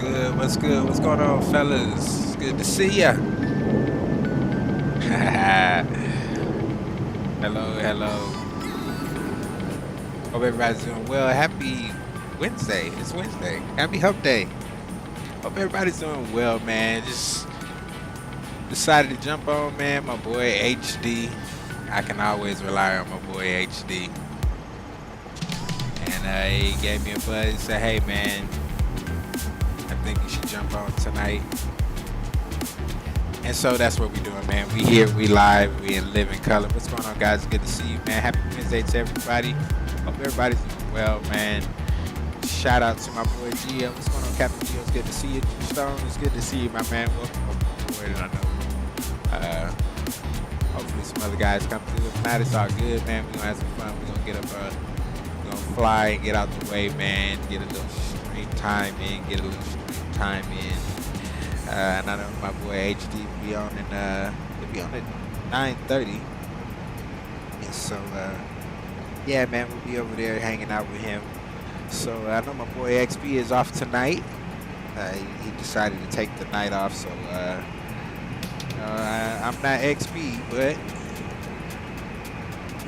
good? What's good? What's going on, fellas? It's good to see ya. Hello, hello. Hope everybody's doing well. Happy Wednesday. It's Wednesday. Happy Hump Day. Hope everybody's doing well, man. Just decided to jump on, man. My boy HD. I can always rely on my boy HD. And he gave me a buzz. He said, "Hey, man, I think you should jump on tonight." And so that's what we're doing, man. We here, we live, we in living color. What's going on, guys? Good to see you, man. Happy Wednesday to everybody. Hope everybody's doing well, man. Shout out to my boy GM. What's going on, Captain Gio? It's good to see you. Stone, it's good to see you, my man. Welcome aboard. I know. Hopefully some other guys come through. If not, it's all good, man. We're gonna have some fun. We're gonna get up, we're gonna fly and get out the way, man. Get a little stream time in, and I know my boy HD will be on he'll be on at 9:30. And so yeah, man, we'll be over there hanging out with him. So I know my boy XP is off tonight. He decided to take the night off, so I'm not XP, but we're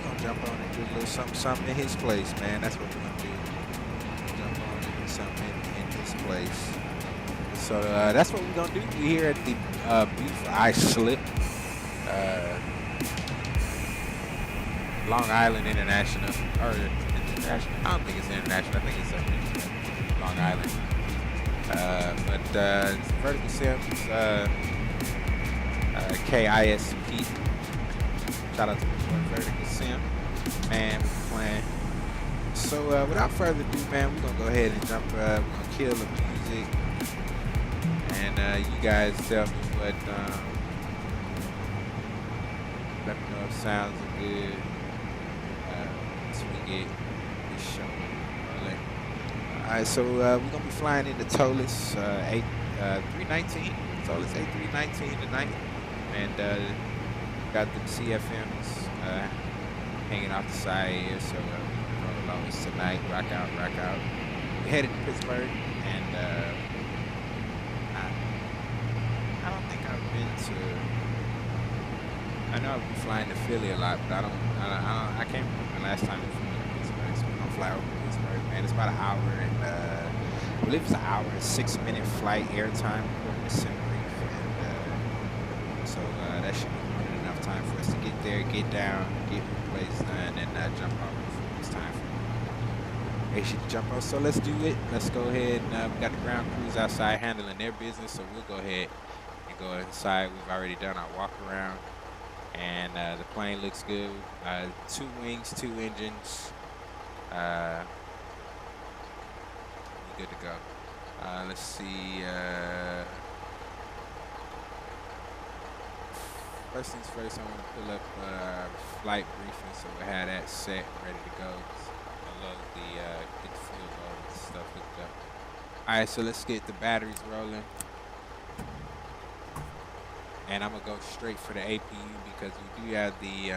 gonna jump on and do a little something in his place, man. That's what we're gonna do. Jump on and do something in his place. So that's what we're gonna do. We're here at the beautiful Slip, Long Island International, or international. I don't think it's international. I think it's Long Island. But it's Vertical Sims, KISP. Shout out to my Vertical Sim, man. We're playing. So without further ado, man, we're gonna go ahead and jump. We're gonna kill the music. And you guys tell me what, let me know if sounds are good, so we get this show rolling. Alright, so we're going to be flying into Toliss, 319, Toliss 8319 tonight, and got the CFMs hanging off the side here, so we're rolling always tonight, rock out. We're headed to Pittsburg, and I don't think I've been to. I know I've been flying to Philly a lot, but I can't remember the last time we flew to Pittsburgh. So we're gonna fly over to Pittsburgh, man. It's about an hour and I believe it's an hour and 6-minute flight airtime according to SimBrief, and so that should be more than enough time for us to get there, get down, get replaced, and then jump off before it's time for they should jump off. So let's do it. Let's go ahead and we got the ground crews outside handling their business, so we'll go ahead. Go inside. We've already done our walk around, and the plane looks good. 2 wings, 2 engines. We're good to go. Let's see. First things first, I want to pull up flight briefing, so we have that set ready to go. I love get the fuel load and stuff hooked up. All right, so let's get the batteries rolling. And I'm gonna go straight for the APU because we do have the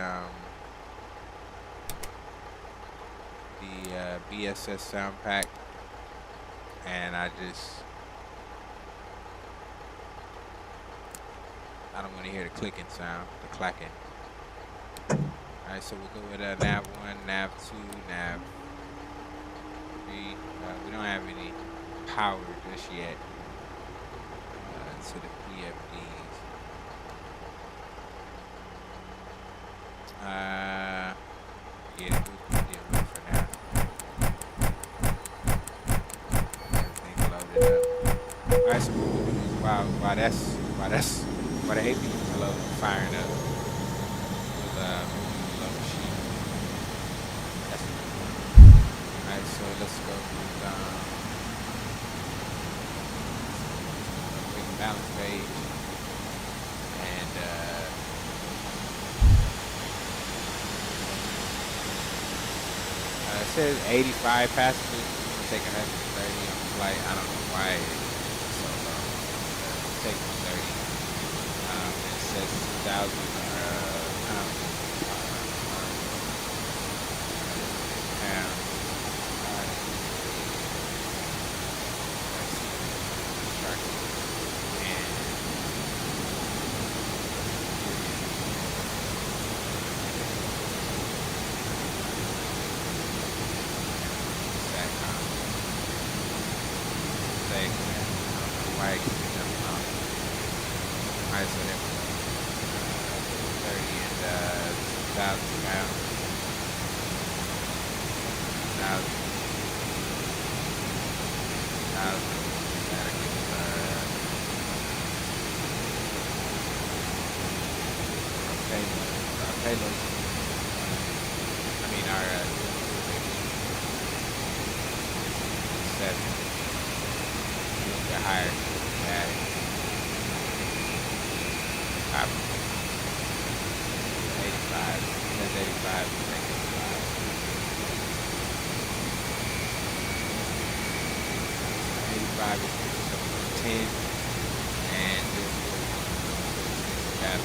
BSS sound pack, and I don't want to hear the clicking sound, the clacking. All right, so we'll go with nav 1, nav 2, nav 3. We don't have any power just yet to the PFDs. Yeah, we'll deal with it for now. Everything loaded up. Alright, so what we'll do is while the APU is loading, firing up, we'll load the sheet. That's what we're doing. Alright, so let's go with quick balance page. And it says 85 passengers. We're going to take 130 on the flight. I don't know why it's so low. Take 130. It says 2,000 pounds. Alright, so that was 30 and 2,000 pounds. 1,000. 1,000. That'll give us our payload. I mean our 7. A little bit higher than that. 85. That's 85. 85 is 10, and this is that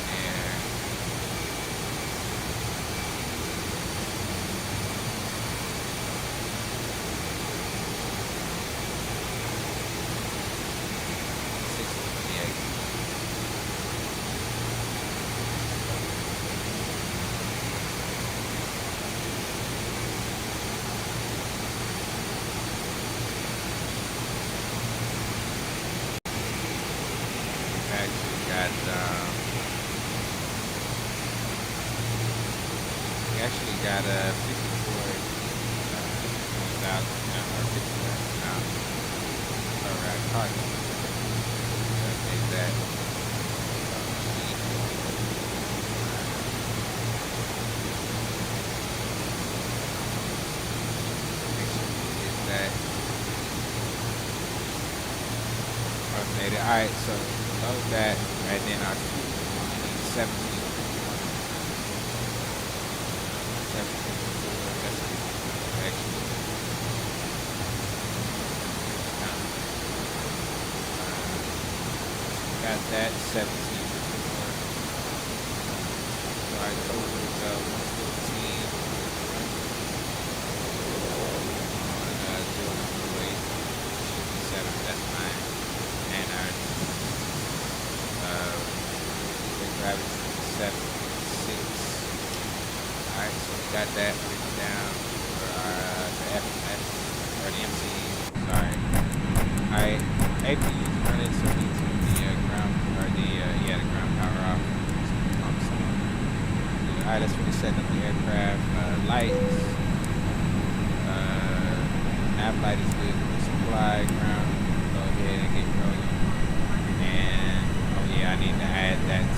there. We actually got 54,000 or 50,000 pounds around target. Update that. Make sure we get that updated. Alright, so load that, and then our 17. Got that 17. So our total is 115 on 0.28. Should be 7. That's fine. And our gravity is 7.6. Alright, so we got that written down for our the FMS or the MC. Sorry. Alright, APU is running, so we need to the ground power off. Alright, let's really set up the aircraft. Lights. Nav light is good. Supply ground. Go ahead and get rolling. And oh yeah, I need to add that to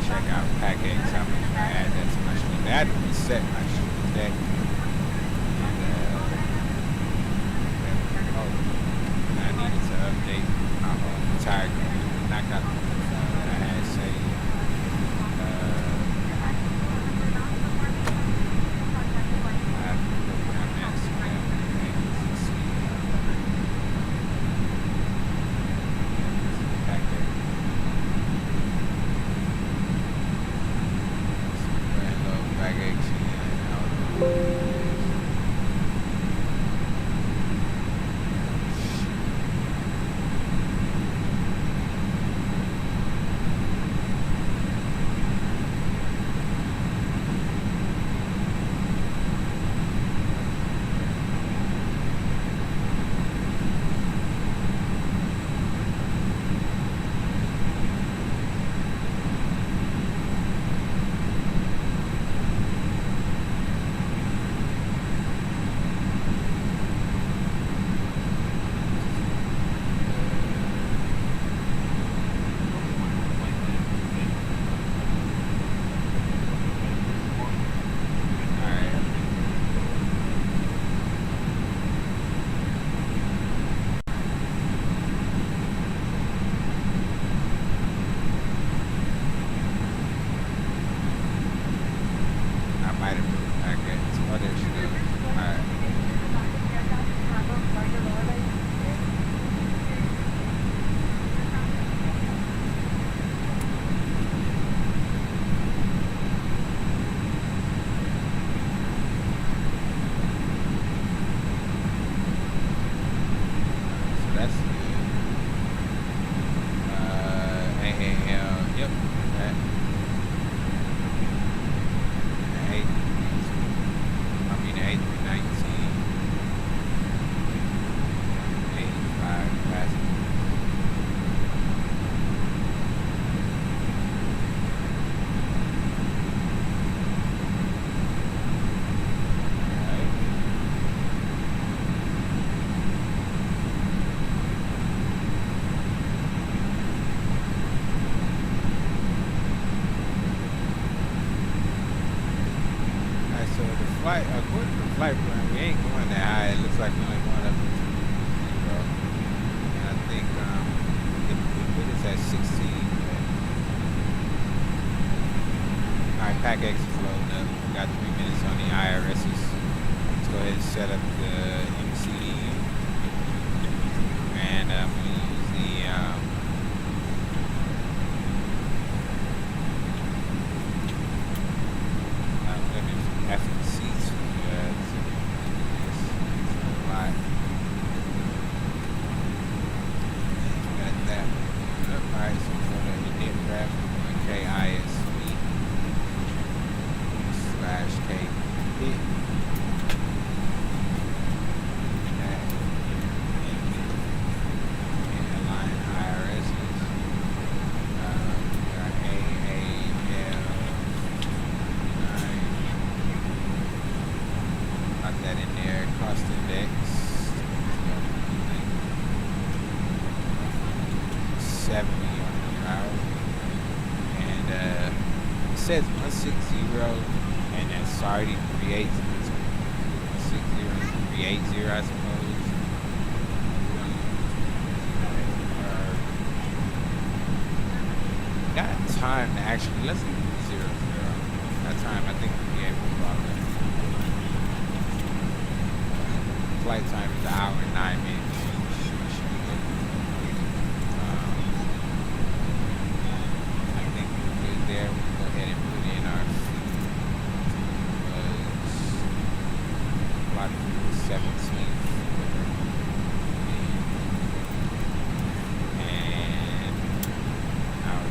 check out package. I'm going to add that to my stream. I had to reset my stream deck. I needed to update my whole entire computer. Knock out the phone that I had saved. I have to program that so that we can see back there. Low package and flight plan, we ain't going that high. It looks like we're only going up to 0. And I think it is at 16. But... Alright, pack X is loading up. We got 3 minutes on the IRSs. Let's go ahead and set up the MCDU. And we use the after the seats. Got that up right. So for the aircraft, we're going KISP / KPIT. Airline IRSs. Our AAL5429. Got that in there. Cost index. 70 per hour. And it says 160 and that's already 380. 160 and 380, I suppose. Got time to actually, let's do 0, 0. That time, I think we'll be able to follow it. Flight time is 1 hour and 9 minutes. I think we're good there. We'll go ahead and put in our flight for the 17th. And our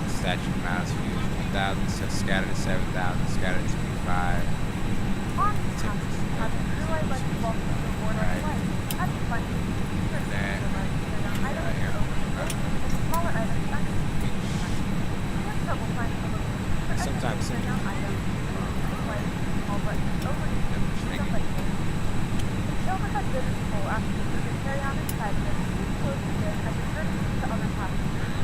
statute miles for you 1,000, so scattered to 7,000, scattered to 25. On this topic, having crew I'd like to welcome you aboard our flight. At the front, you can That, smaller items under the We have trouble finding a location for sometimes items all buttons over stuff like this. The overhead bid is full after the carry-on inside of it. Please close the bid as a courtesy to other passengers.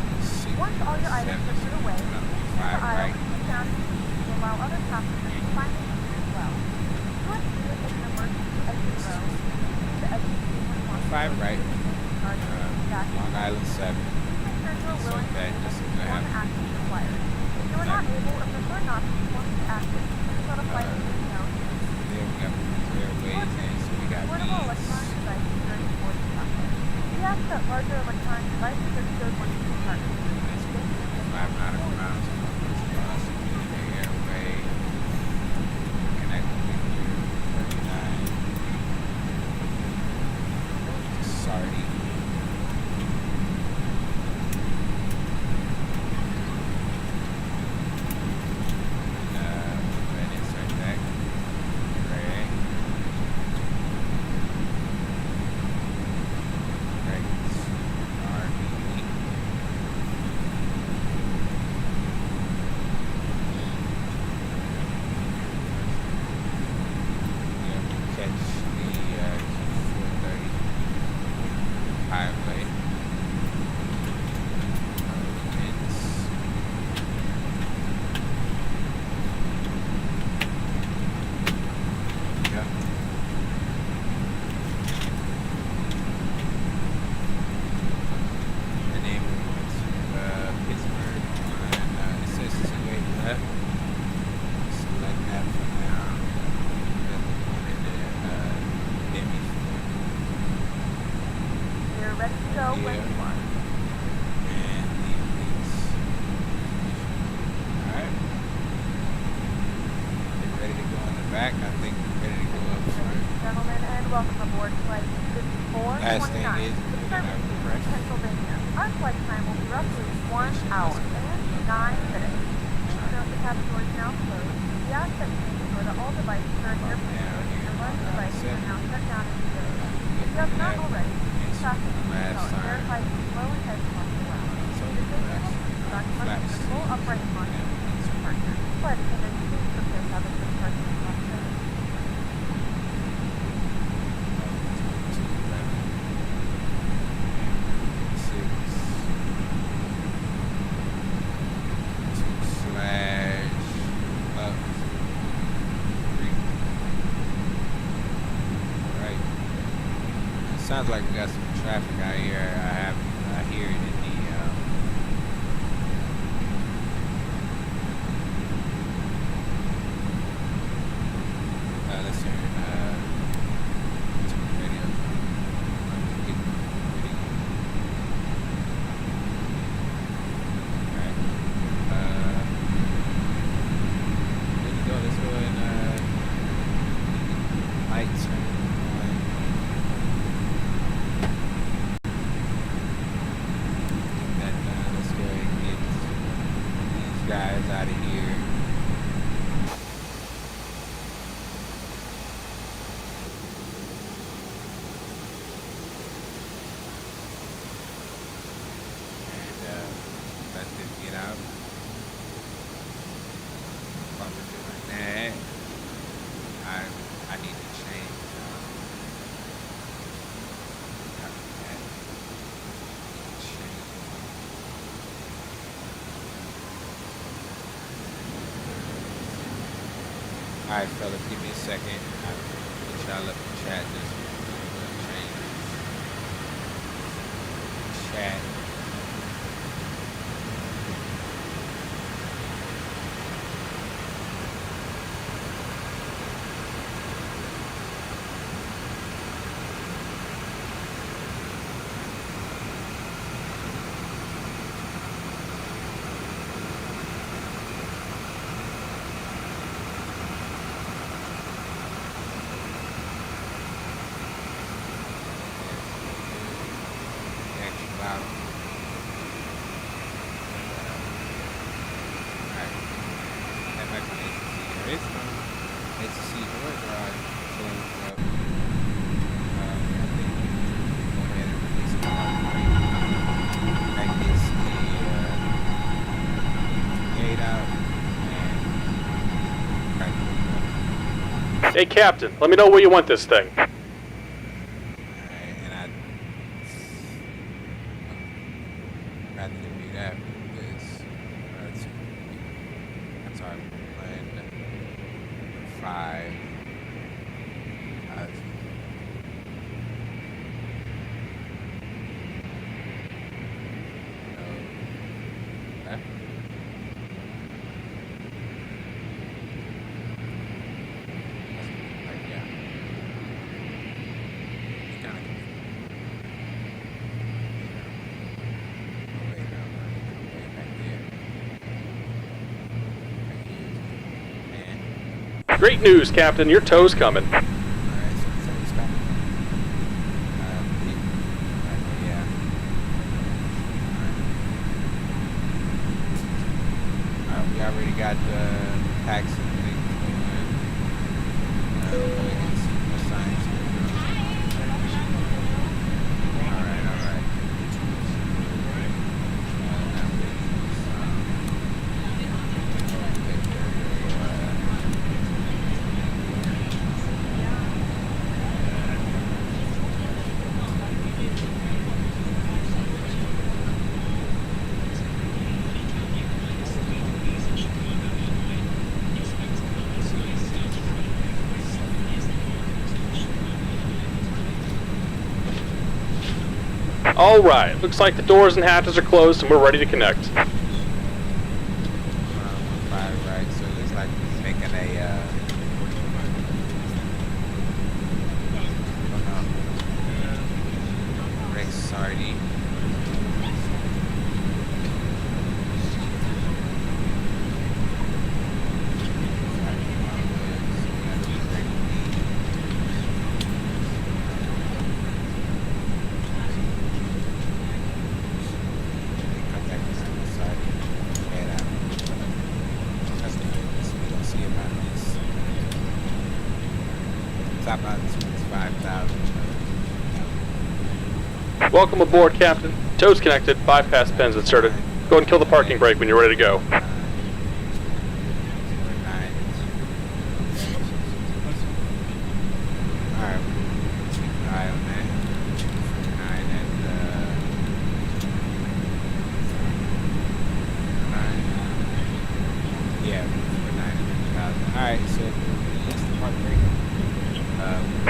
Once all your items are put away, the aisle will be down to allow other passengers to find the seat as well. US is an emergency exit row. The exit is 5 right. Long Island 7. So that just one action required. If you are not able or prefer not to perform this action, please let a flight attendant know. There we got airways and so we got Portable electronic devices during the boarding process. We ask that larger electronic devices are stowed once you depart. 5 nautical miles from the first class, the airway, connected with you, 39, Sardi. And insert that, right, highway. Yep. And then we went to Pittsburg on it says 28 left. Select that for now. You're ready to go when you are. And these. Alright. Get ready to go in the back. I think we're ready to go up front. Ladies and gentlemen, and welcome aboard flight Last thing 5429 is, to we're gonna have a break. Pennsylvania. Our flight time will be roughly 1 hour and 9 minutes. Please note the cabin door is now closed. We ask that you make your that all devices are in airplane mode and your learning devices are now shut down and zero. If you have not already, please fasten your seatbelt and verify you can flow and head across the ground. The safety seatbelt must be the full upright launch partner. Flight attendants, please prepare cabin for departure and cross-training. Sounds like we got some traffic out here. I hear it in the let's hear it radio. Alright. Let's go and lights. Guys out of here. And let them get out. While we're doing that, I need to change Alright, fellas, give me a second. I'll put y'all up in chat. Just change chat. Hey, Captain, let me know where you want this thing. Alright, and I'd rather than do that because I'm sorry, plan 5. Great news, Captain. Your tow's coming. Alright, so it's coming. Yeah. Alright, we already got the packs and things going. Go ahead and see what signs here. Alright. Alright, looks like the doors and hatches are closed and we're ready to connect. Right, so it looks like he's making a race sardine. Contact us on the side. Welcome aboard, Captain. Toes connected, bypass pins inserted. Go ahead and kill the parking brake when you're ready to go.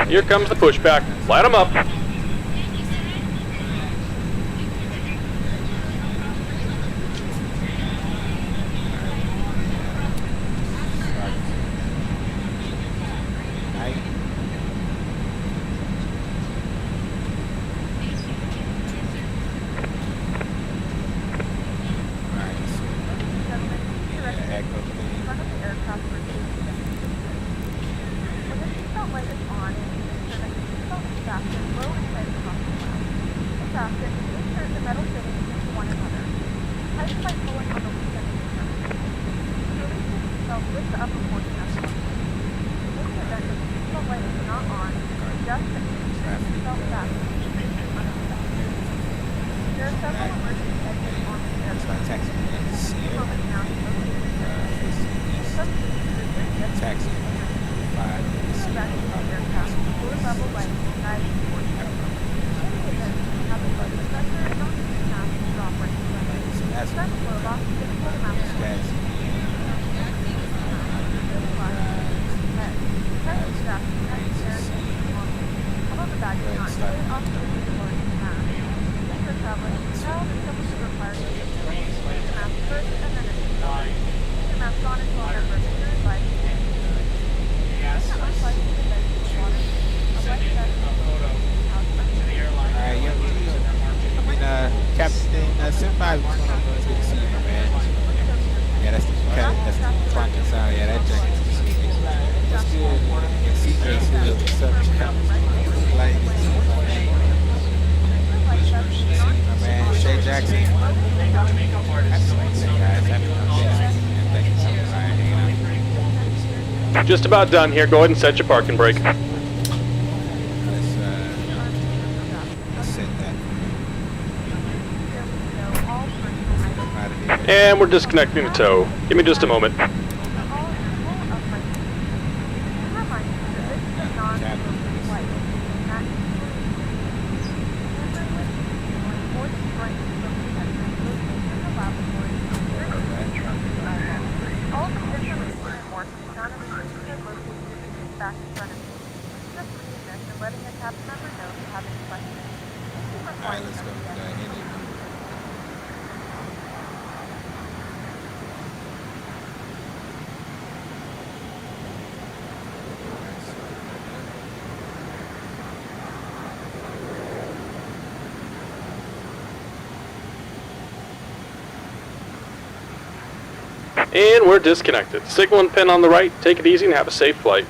Here comes the pushback. Light them up. Just about done here. Go ahead and set your parking brake. And we're disconnecting the tow. Give me just a moment. And we're disconnected. Signal and pin on the right. Take it easy and have a safe flight.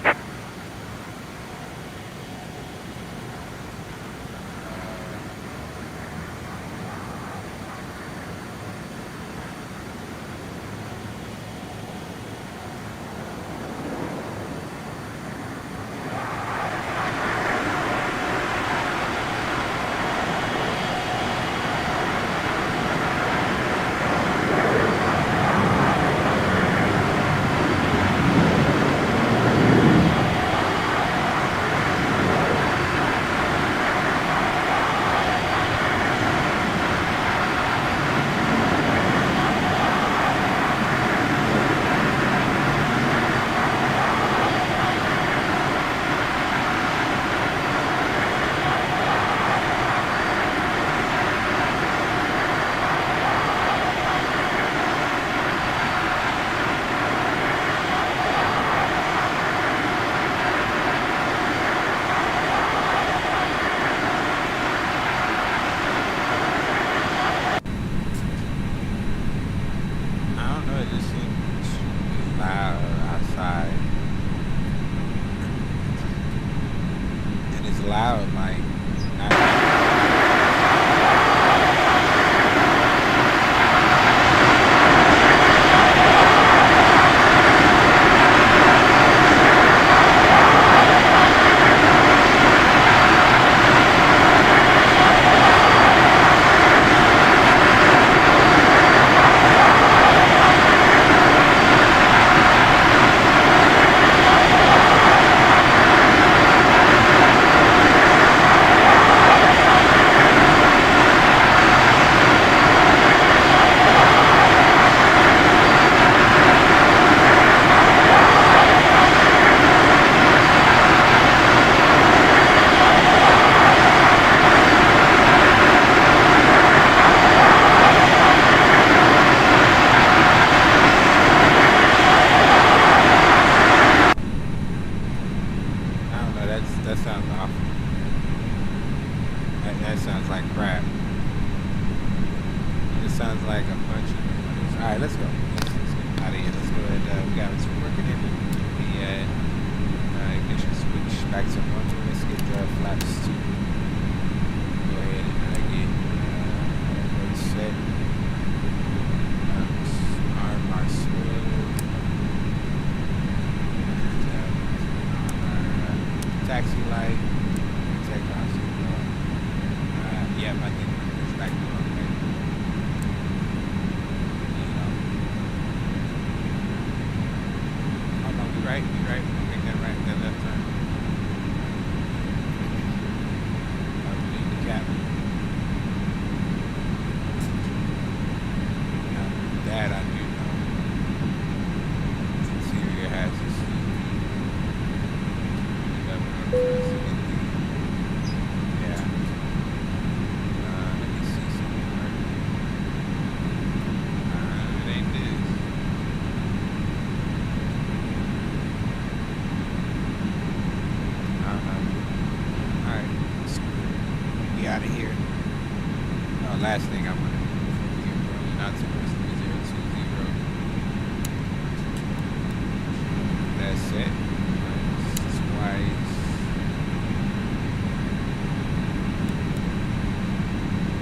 sounds like a bunch of noise. All right, let's go. Let's get out of here. Let's go ahead. We got some working in the ignition switch back to normal. Let's get flaps 2. Go ahead and get everybody set. Arm our swirl. And on our taxi light. Take off signal. Yeah, I think we're back to normal. Right, you're right. We'll make that right, that left turn. I believe the cabin. Now, that I do know. Interior has a yeah. Let me see something right. It ain't this. Out of here. Last thing I want to do before we get rolling out to 3020. That's it. Twice.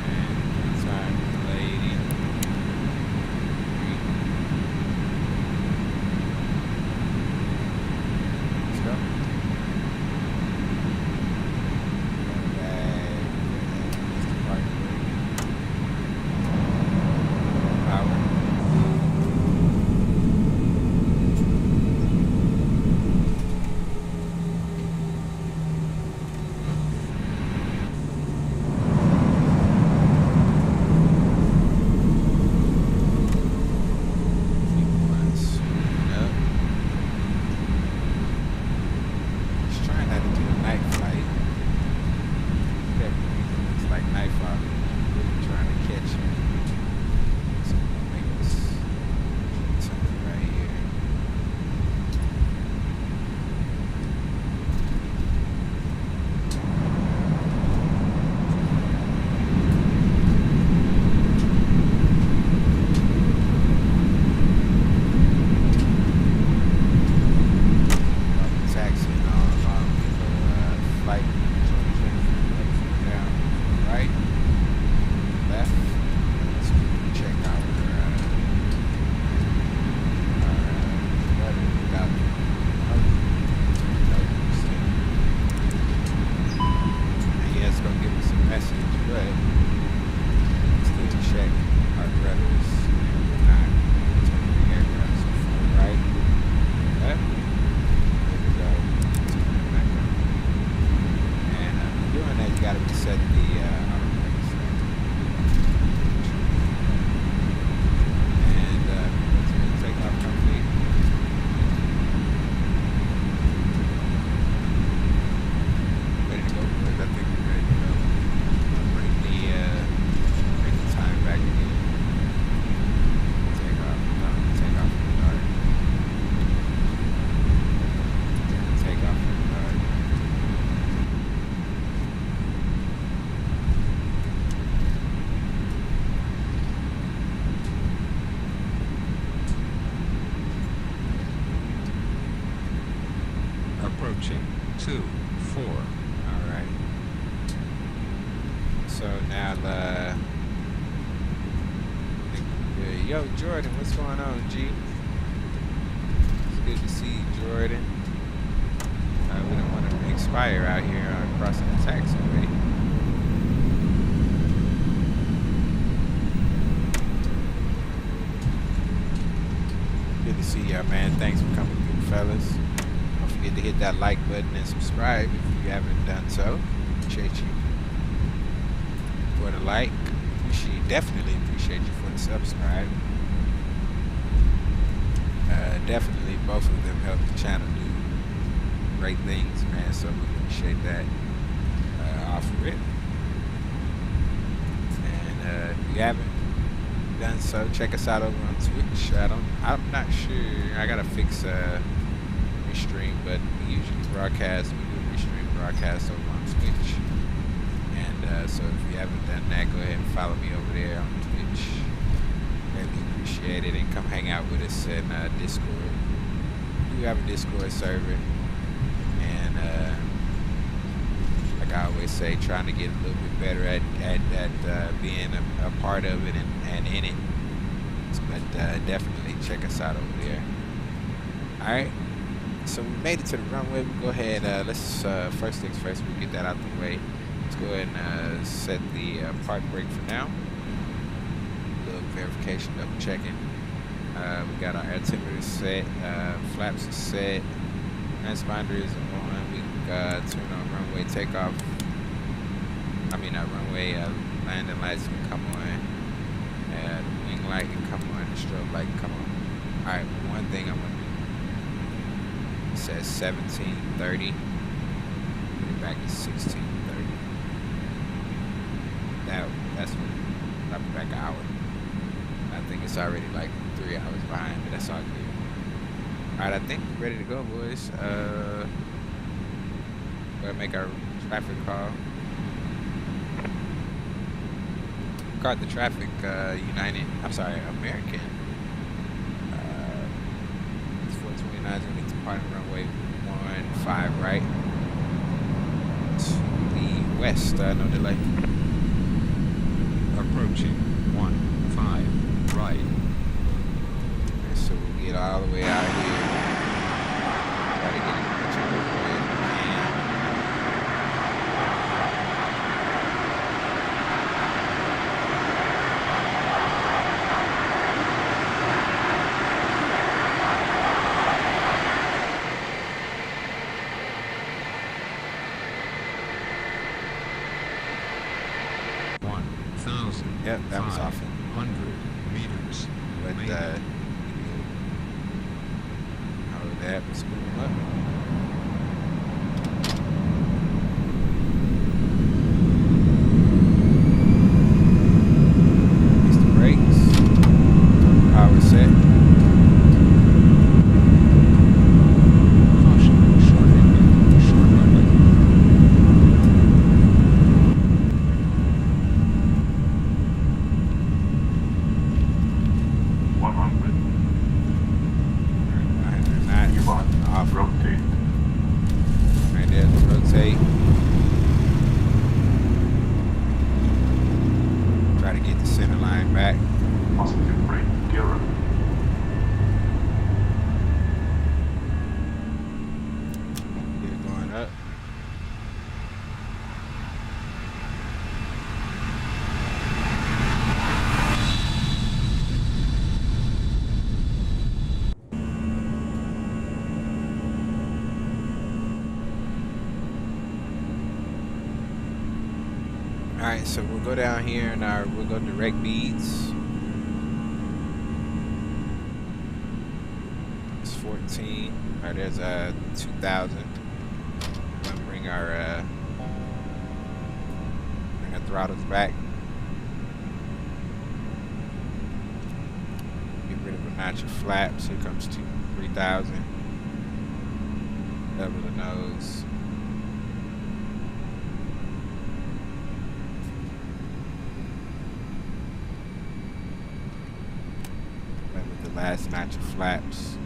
And one time lady. Let's go. Approaching 2-4. Alright. So now yo Jordan, what's going on, G? It's good to see you, Jordan. We don't want to expire out here crossing the taxiway. Good to see y'all, man. Thanks for coming through, fellas. Don't forget to hit that like button and subscribe if you haven't done so. Appreciate you for the like. Definitely appreciate you for the subscribe. Definitely both of them help the channel do great things, man. So we appreciate that off of it. And if you haven't done so, check us out over on Twitch. I'm not sure. I gotta fix restream, but we usually broadcast. We do restream broadcast over on Twitch. And so if you haven't done that, go ahead and follow me over there on Twitch. us in Discord. We have a Discord server, and like I always say, trying to get a little bit better at being a part of it and in it. But definitely check us out over there. All right. So we made it to the runway. We'll go ahead. Let's first things first. We'll get that out the way. Let's go ahead and set the park brake for now. A little verification, double checking. We got our altimeter set, flaps are set, transponder is on. We turn on runway takeoff. Runway landing lights can come on. The wing light can come on. The strobe light can come on. All right. One thing I'm gonna do. It says 1730. Put it back to 1630. That's what. Drop it back an hour. I think it's already like 3 hours behind, but that's all good. Alright, I think we're ready to go, boys. We're gonna make our traffic call. Caught the traffic, American. It's 429 is gonna get to departing runway 15 right. To the west, no delay. Approaching 15 right. Okay, so we'll get all the way out here. Try to get as much of it as we can. Yep, that was off. 100 meters. But how that was moving up. Use the brakes. Power set. Caution, short runway. Try to get the center line back. Positive brake gear up. Gear going up. Alright, so we'll go down here and we'll go direct beads. It's 14. Alright, there's 2,000. We'll bring our throttles back. Get rid of a notch of flaps. Here comes 3,000. Double the nose. Last notch of flaps.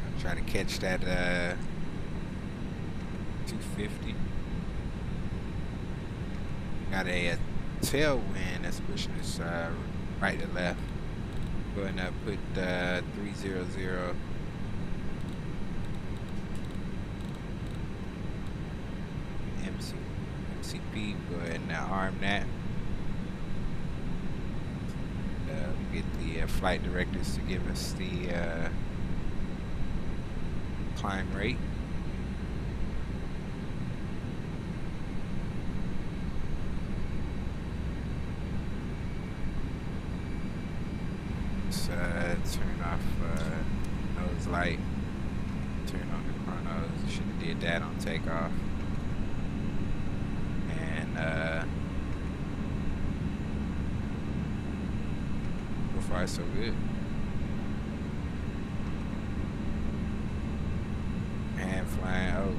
I'll try to catch that 250. Got a tailwind that's pushing us right to left. Go ahead and put 300. MCP, go ahead and arm that. Get the flight directors to give us the climb rate. Let's turn off nose light, turn on the chronos. Should have did that on takeoff. So far so good. And flying,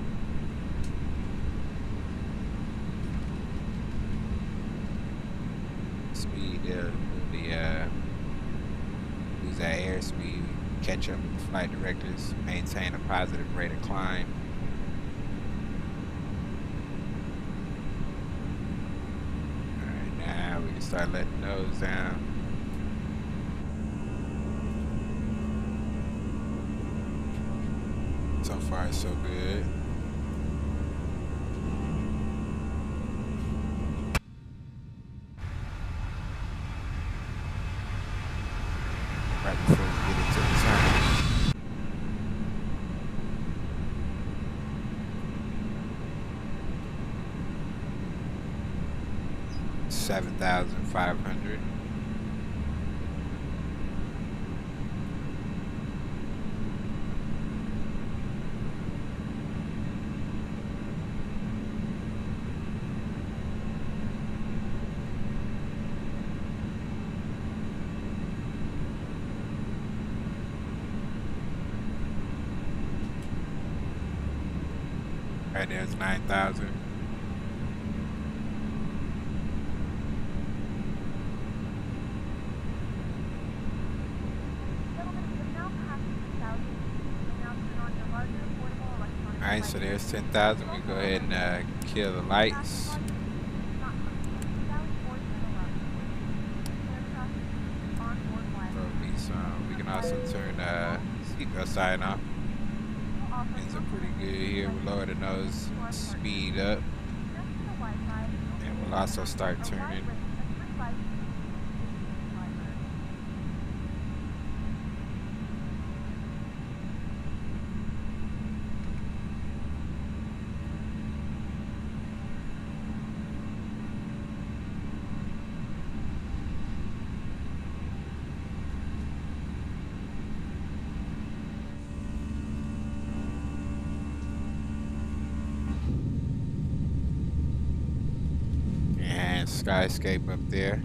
catch up with the flight directors, maintain a positive rate of climb. Alright, now we can start letting nose down. So far, so good. Right before we get into the turn. 7,500. Right there's 9,000. Alright, so there's 10,000. We go ahead and kill the lights. We can also turn seatbelt sign off. Things are pretty good here. We'll lower the nose speed up. And we'll also start turning. Skyscape up there.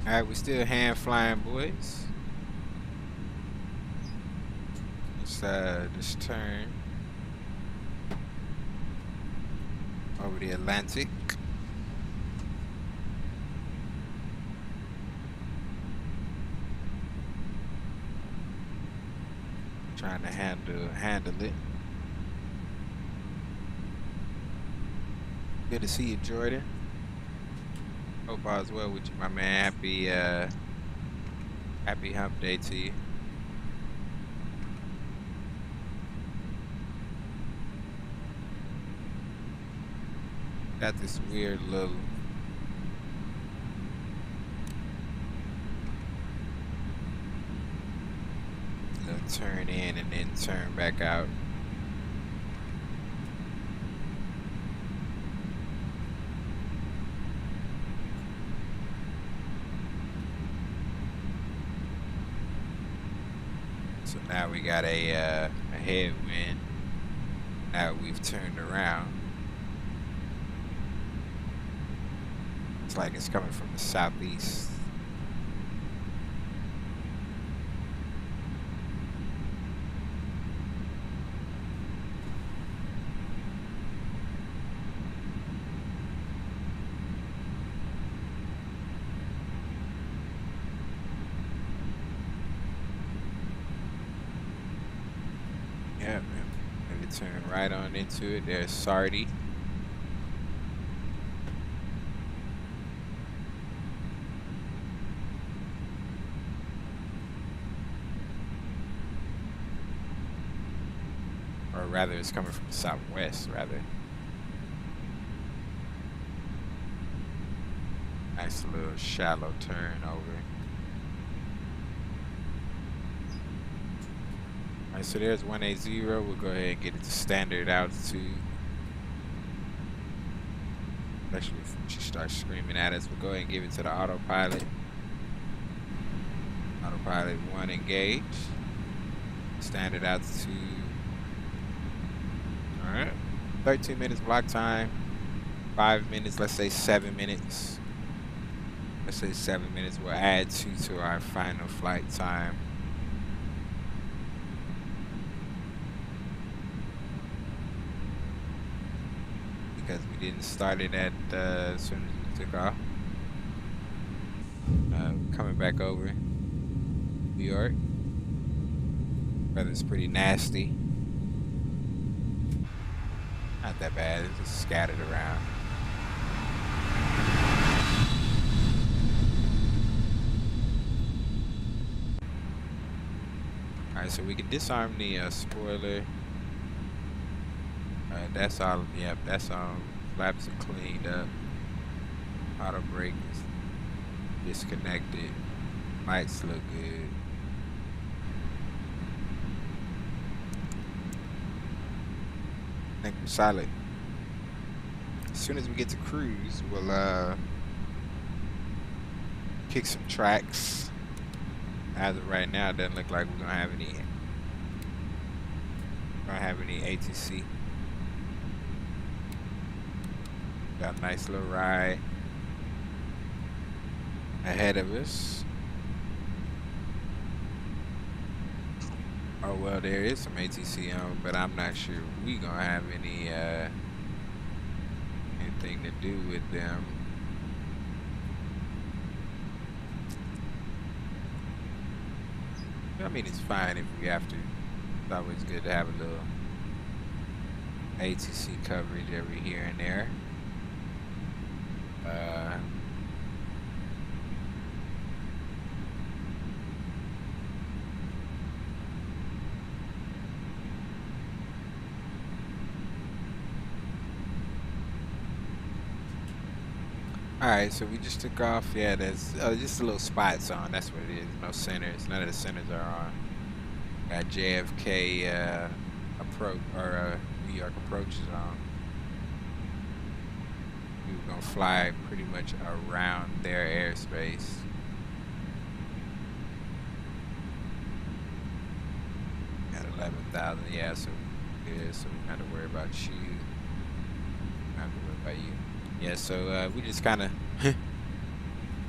All right, we still hand flying, boys. Just turn over the Atlantic. Trying to handle it. Good to see you, Jordan. Hope all is well with you, my man. Happy hump day to you. Got this weird little turn in and then turn back out. So now we got a headwind. Now we've turned around. It's like it's coming from the southeast. Yeah, man. Maybe turn right on into it. There's Sardi. Or rather, it's coming from the southwest, rather. Nice little shallow turn over. Alright, so there's 180. We'll go ahead and get it to standard altitude. Especially if she starts screaming at us, we'll go ahead and give it to the autopilot. Autopilot 1 engaged. Standard altitude. Alright. 13 minutes block time. 5 minutes, let's say 7 minutes. Let's say 7 minutes. We'll add 2 to our final flight time. Because we didn't start it at as soon as we took off. Coming back over New York. Weather's pretty nasty. Not that bad, it's just scattered around. Alright, so we can disarm the spoiler. That's all, yep, that's all. Flaps are cleaned up. Auto brake is disconnected. Lights look good. I think we're solid. As soon as we get to cruise, we'll kick some tracks. As of right now, it doesn't look like we're gonna have any ATC. Got a nice little ride ahead of us. Oh well, there is some ATC on, but I'm not sure we gonna have any anything to do with them. I mean, it's fine if we have to. It's always good to have a little ATC coverage every here and there. Alright, so we just took off. Yeah, there's just a little spots on. That's what it is. No centers. None of the centers are on. Got JFK approach or New York approaches on. We were gonna fly pretty much around their airspace. Got 11,000. Yeah, so good. So we don't have to worry about you. Don't have to worry about you. Yeah, so we just kind of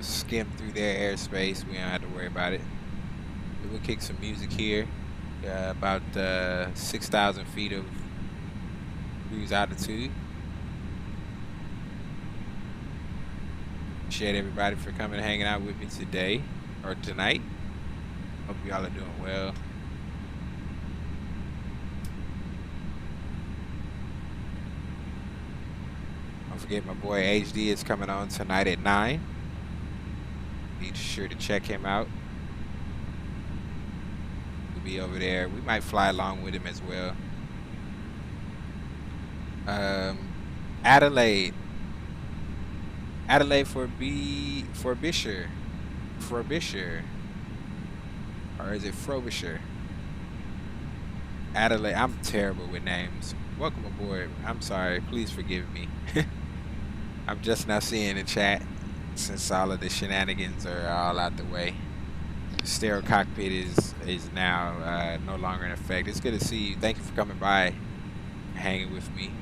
skim through their airspace. We don't have to worry about it. We'll kick some music here. About 6,000 feet of cruise altitude. Appreciate everybody for coming and hanging out with me today or tonight. Hope y'all are doing well. Don't forget my boy HD is coming on tonight at 9. Be sure to check him out. We'll be over there. We might fly along with him as well. Adelaide for Frobisher. Or is it Frobisher? Adelaide. I'm terrible with names. Welcome aboard. I'm sorry. Please forgive me. I'm just now seeing the chat since all of the shenanigans are all out the way. Stereo cockpit is now no longer in effect. It's good to see you. Thank you for coming by, hanging with me.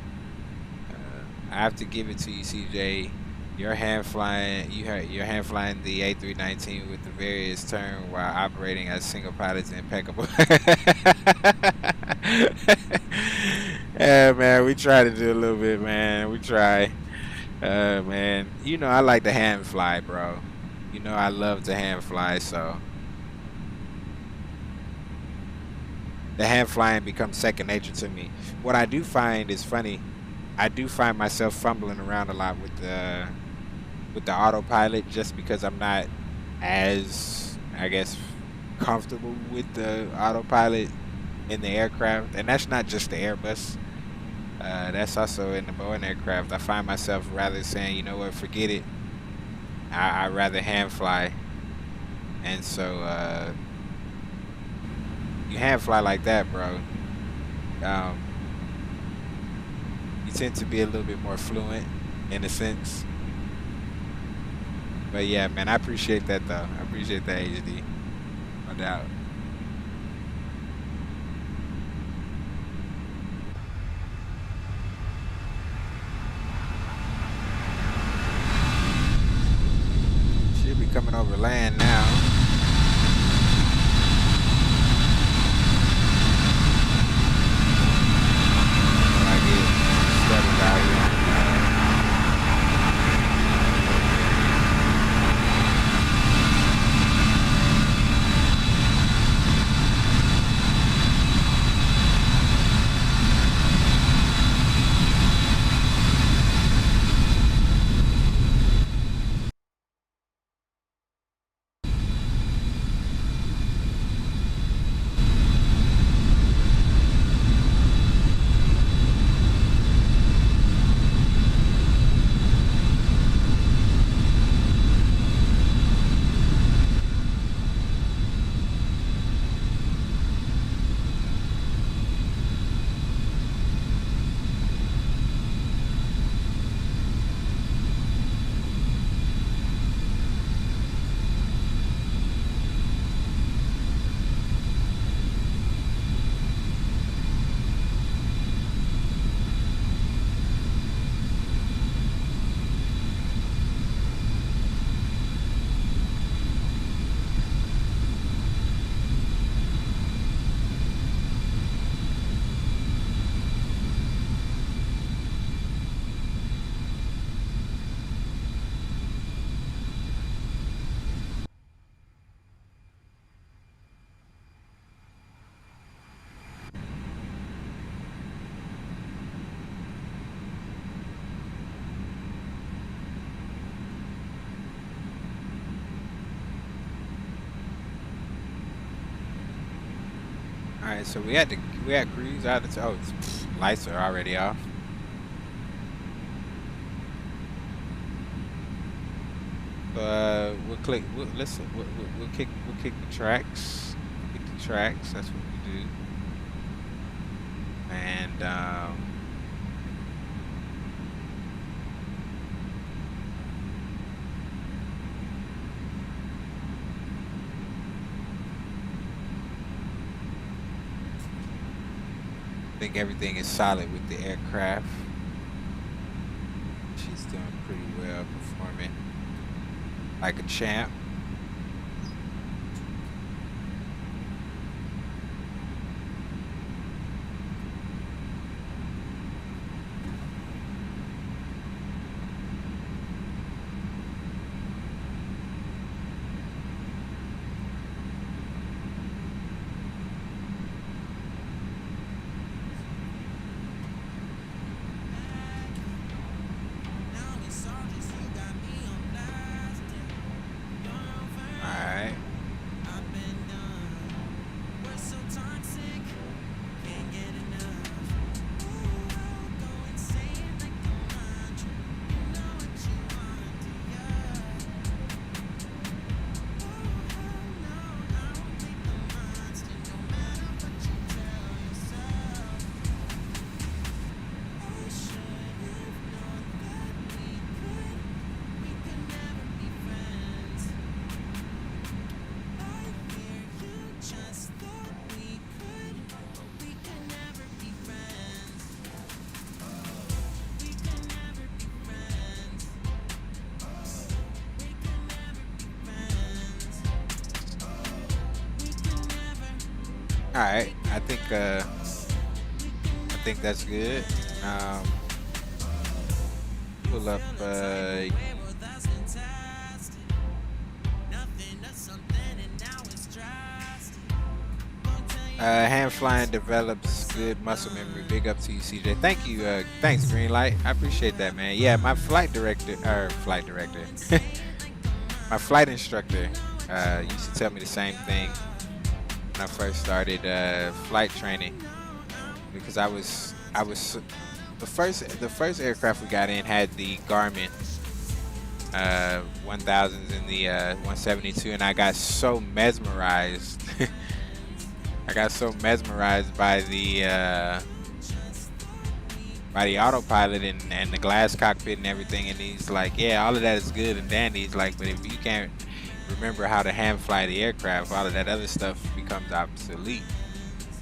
I have to give it to you, CJ. You're hand flying the A319 with the various turn while operating as single pilot is impeccable. Yeah, man, we try to do a little bit, man. We try. Man, you know I like to hand fly, bro. You know I love to hand fly, so the hand flying becomes second nature to me. What I do find is funny. I do find myself fumbling around a lot with the autopilot just because I'm not as, I guess, comfortable with the autopilot in the aircraft, and that's not just the Airbus. That's also in the Boeing aircraft. I find myself rather saying, you know what, forget it. I'd rather hand fly. And so you hand fly like that, bro. You tend to be a little bit more fluent in a sense. But yeah, man, I appreciate that though. I appreciate that, HD. No doubt. coming over land now. I get started out here. All right, so we had cruise out. Oh, lights are already off. We'll click. We'll kick the tracks. Kick the tracks. That's what we do. And I think everything is solid with the aircraft. She's doing pretty well, performing like a champ. All right, I think that's good. Pull up. Hand flying develops good muscle memory. Big up to you, CJ. Thank you. Thanks, Greenlight. I appreciate that, man. Yeah, my flight instructor used to tell me the same thing when I first started flight training, because I was the first aircraft we got in had the Garmin 1000s and the 172, and I got so mesmerized. I got so mesmerized by the autopilot and the glass cockpit and everything, and he's like, yeah, all of that is good and dandy. He's like, but if you can't remember how to hand fly the aircraft, all of that other stuff becomes obsolete.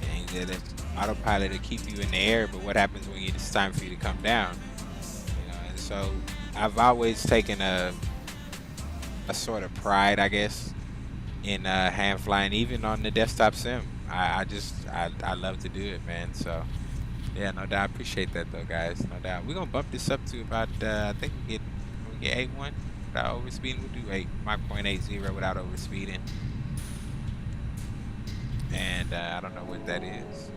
And he said that autopilot will keep you in the air, but what happens when it's time for you to come down? You know, and so I've always taken a a sort of pride, I guess, in hand flying, even on the desktop sim. I love to do it, man. So yeah, no doubt. I appreciate that though, guys. No doubt. We're gonna bump this up to about I think we get 8.1 without overspeeding. We'll do 8 Mach 0.80 without overspeeding. And I don't know what that is.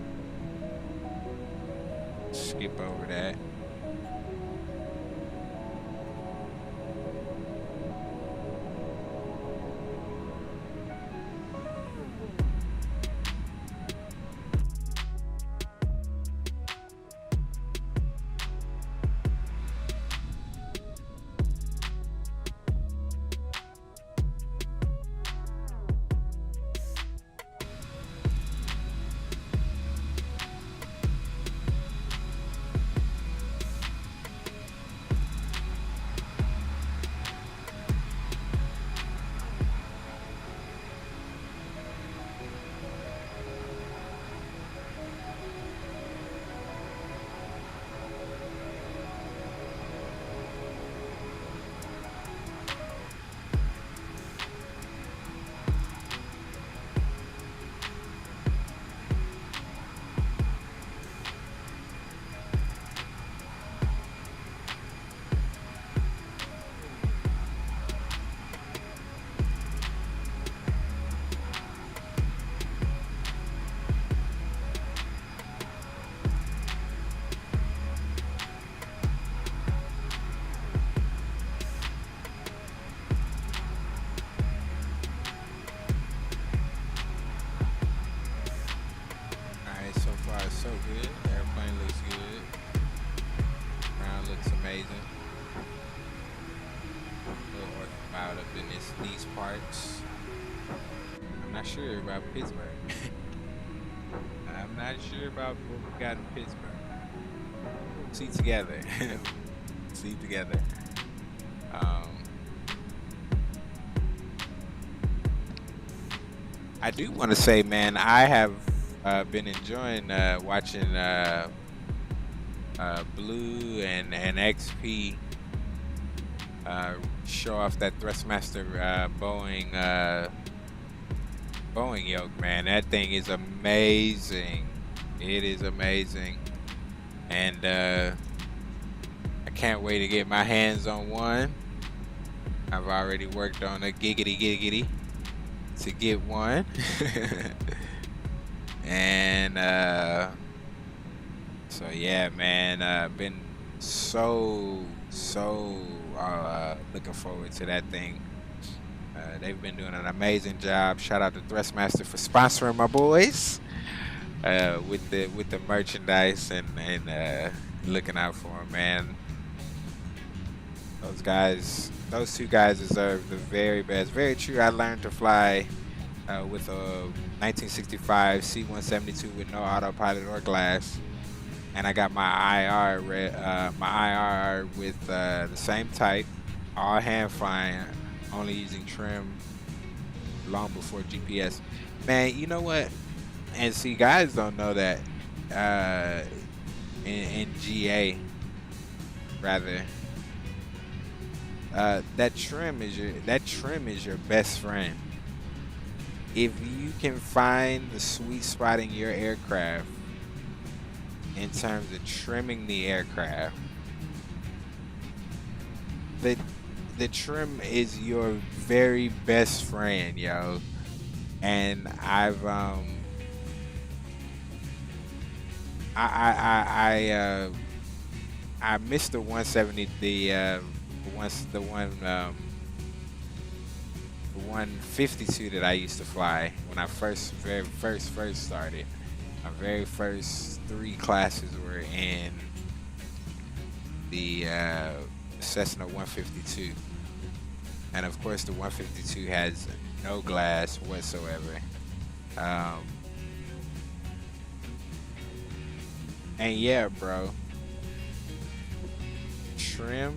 Skip over that. So far, so good. Airplane looks good. Ground looks amazing. A little orthoed up in these parts. I'm not sure about Pittsburg. I'm not sure about what we got in Pittsburg. See together. See together. I do want to say, man, I have been enjoying watching Blue and XP show off that Thrustmaster Boeing yoke, man. That thing is amazing. It is amazing, and I can't wait to get my hands on one. I've already worked on a giggity to get one. And so yeah, man, been so looking forward to that thing. They've been doing an amazing job. Shout out to Thrustmaster for sponsoring my boys with the merchandise and looking out for them, man. Those two guys deserve the very best. Very true. I learned to fly with a 1965 C-172 with no autopilot or glass, and I got my IR with the same type, all hand flying, only using trim long before GPS. Man, you know what? And see, guys don't know that in GA, rather, that trim is your best friend. If you can find the sweet spot in your aircraft in terms of trimming the aircraft, the trim is your very best friend, yo. And I missed the 170, the 152 that I used to fly when I very first started. My very first 3 classes were in the Cessna 152, and of course the 152 has no glass whatsoever. And yeah, bro, trim.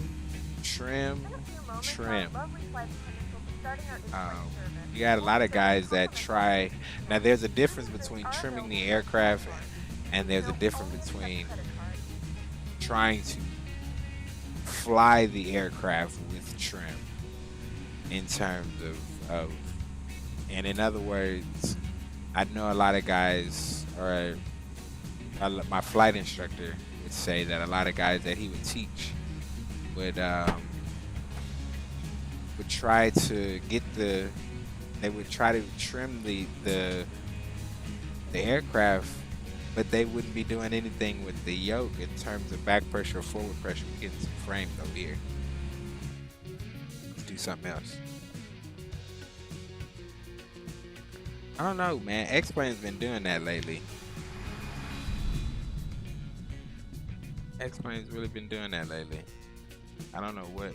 You got a lot of guys that try. Now, there's a difference between trimming the aircraft, and there's a difference between trying to fly the aircraft with trim. in terms of and in other words, I know a lot of guys, or my flight instructor would say that a lot of guys that he would teach would try to get they would try to trim the aircraft, but they wouldn't be doing anything with the yoke in terms of back pressure or forward pressure. We're getting some frames over here. Let's do something else. I don't know, man. X-Plane's been doing that lately. X-Plane's really been doing that lately. I don't know what.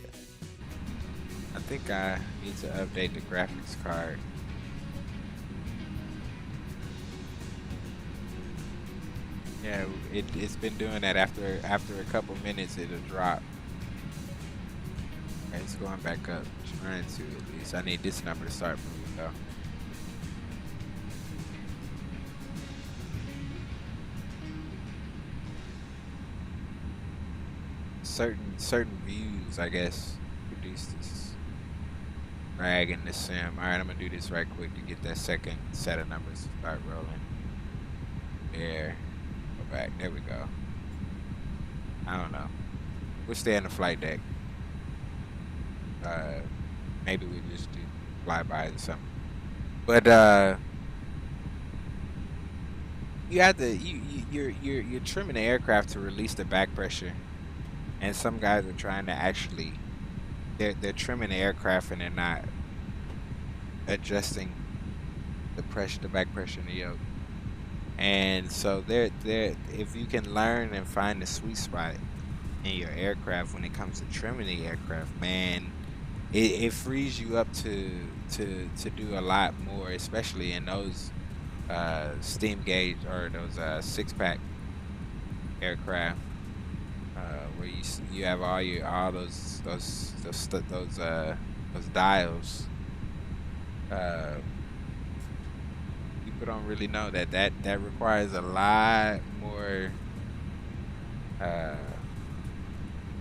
I think I need to update the graphics card. Yeah, it's been doing that. After a couple minutes, it'll drop. Okay, it's going back up. Trying to at least. I need this number to start moving though. Certain views, I guess, produce this drag in the sim. All right, I'm gonna do this right quick to get that second set of numbers to start rolling. There, go back. There we go. I don't know. We'll stay in the flight deck. Maybe we just do flybys or something. But you have to you're trimming the aircraft to release the back pressure. And some guys are trying to actually, they're trimming the aircraft and they're not adjusting the pressure, the back pressure in the yoke. And so they're if you can learn and find the sweet spot in your aircraft when it comes to trimming the aircraft, man, it frees you up to do a lot more, especially in those steam gauge or those 6-pack aircraft. Where you have all those dials. People don't really know that requires a lot more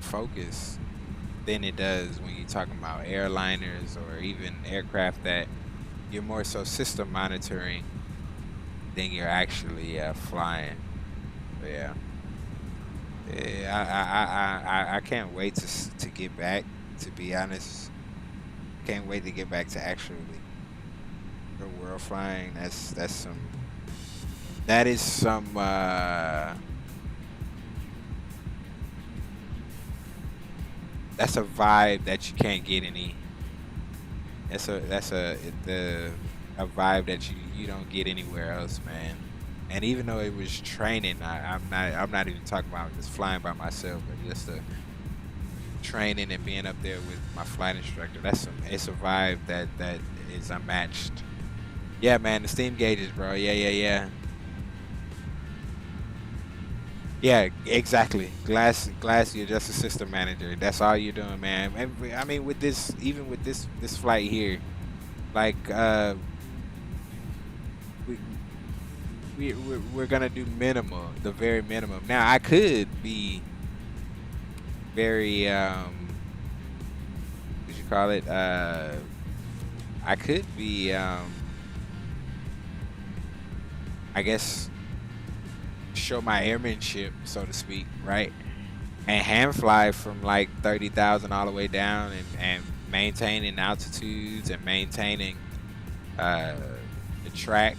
focus than it does when you're talking about airliners or even aircraft that you're more so system monitoring than you're actually flying. But yeah. Yeah, I can't wait to get back. To be honest, can't wait to get back to actually real world flying. That's some. That is some. That's a vibe that you can't get any. That's a vibe that you don't get anywhere else, man. And even though it was training, I'm not even talking about just flying by myself, but just the training and being up there with my flight instructor. It's a vibe that is unmatched. Yeah, man, the steam gauges, bro. Yeah, exactly. Glass, you're just a system manager. That's all you're doing, man. I mean, with this flight here, like we're gonna do minimal, the very minimum. Now I could be very what you call it? I could be I guess show my airmanship, so to speak, right? And hand fly from like 30,000 all the way down and maintaining altitudes and maintaining the track.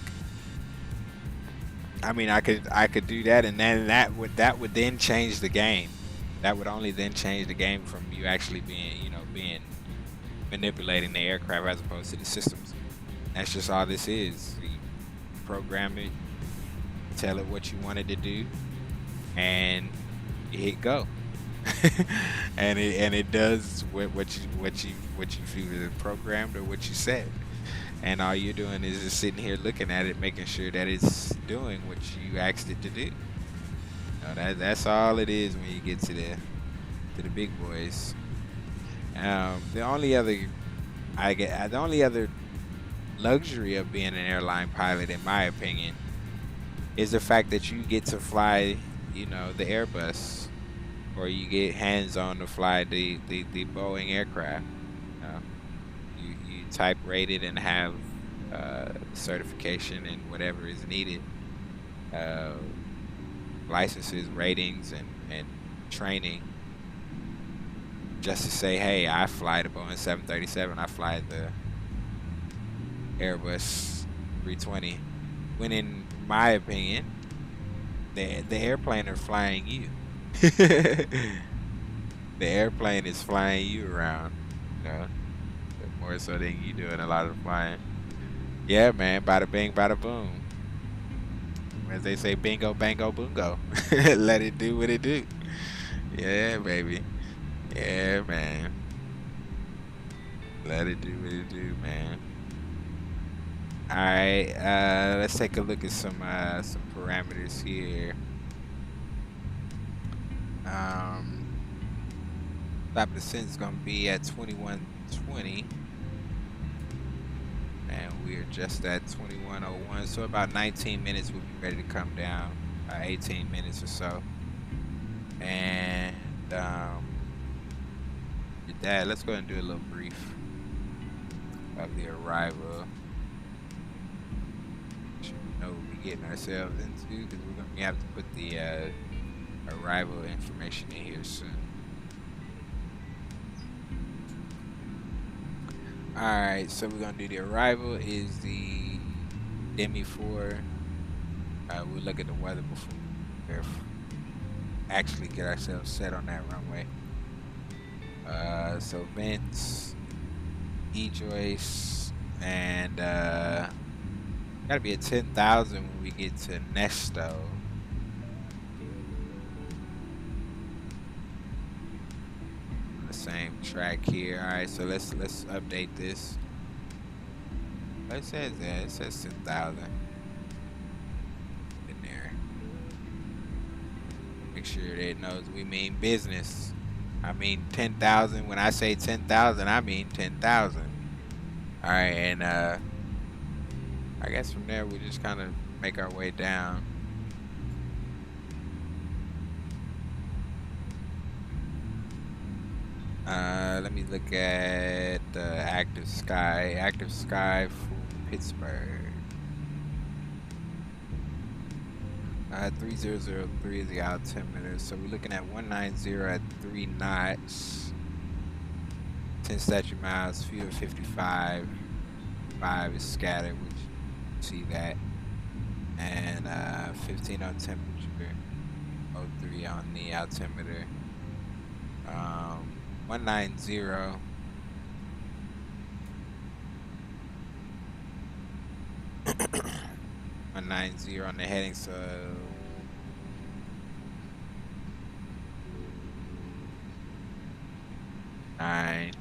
I mean, I could do that, and then that would then change the game. That would only then change the game from you actually being manipulating the aircraft as opposed to the systems. That's just all this is. You program it, tell it what you wanted to do, and you hit go. and it does what you feel is programmed or what you said. And all you're doing is just sitting here looking at it, making sure that it's doing what you asked it to do. That's all it is when you get to the big boys. The only other luxury of being an airline pilot, in my opinion, is the fact that you get to fly, the Airbus, or you get hands-on to fly the Boeing aircraft. type rated and have certification and whatever is needed, licenses, ratings, and training, just to say, hey, I fly the Boeing 737, I fly the Airbus 320. When in my opinion, the airplane are flying you. The airplane is flying you around, you know, more so than you doing a lot of flying. Yeah, man, bada bing, bada boom. As they say, bingo, bango, boongo. Let it do what it do. Yeah, baby. Yeah, man. Let it do what it do, man. All right, let's take a look at some parameters here. Top of descent is gonna be at 2120, and we're just at 2101. So about 19 minutes, we'll be ready to come down. 18 minutes or so, and with that, let's go ahead and do a little brief of the arrival. Should we know what we're getting ourselves into, because we're gonna have to put the arrival information in here soon. Alright, so we're gonna do the arrival is the Demi 4. We'll look at the weather before we actually get ourselves set on that runway. So vents, E-joists, and gotta be at 10,000 when we get to Nesto. Same track here. All right, so let's update this. What it says that? It says 10,000 in there. Make sure that it knows we mean business. I mean 10,000. When I say 10,000, I mean 10,000. All right, and I guess from there we just kind of make our way down. Let me look at active sky. Active sky for Pittsburg. 3003 is the altimeter. So we're looking at 190 at 3 knots. 10 statute miles, fuel 55. 5 is scattered, which you see that. And 15 on temperature. 03 on the altimeter. 190. 190 on the heading, so nine.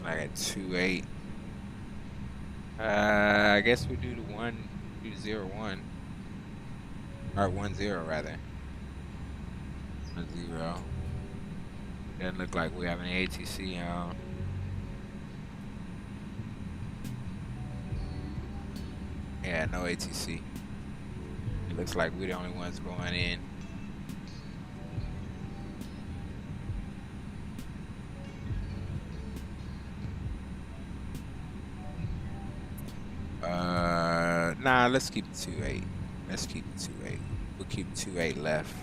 Like at 28. I guess we do the 101 or 10 rather. 10. Doesn't look like we have any ATC on. Yeah, no ATC. It looks like we're the only ones going in. Nah, let's keep it 28. Let's keep it 28. We'll keep 28 left.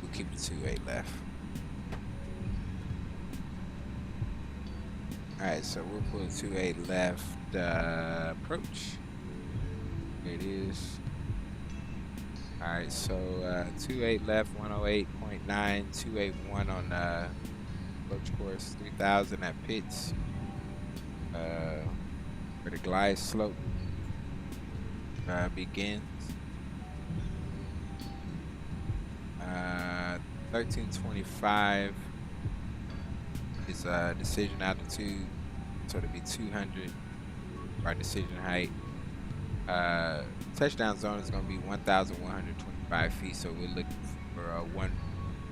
We'll keep it 28 left. Alright, so we'll put 28 left. Approach. There it is. Alright, so 28 left, 108.9, 281 on approach course, 3000 at Pitts. Where the glide slope begins. 1325 is decision altitude, so it'll be 200 our decision height. Touchdown zone is going to be 1,125 feet, so we'll look for we'll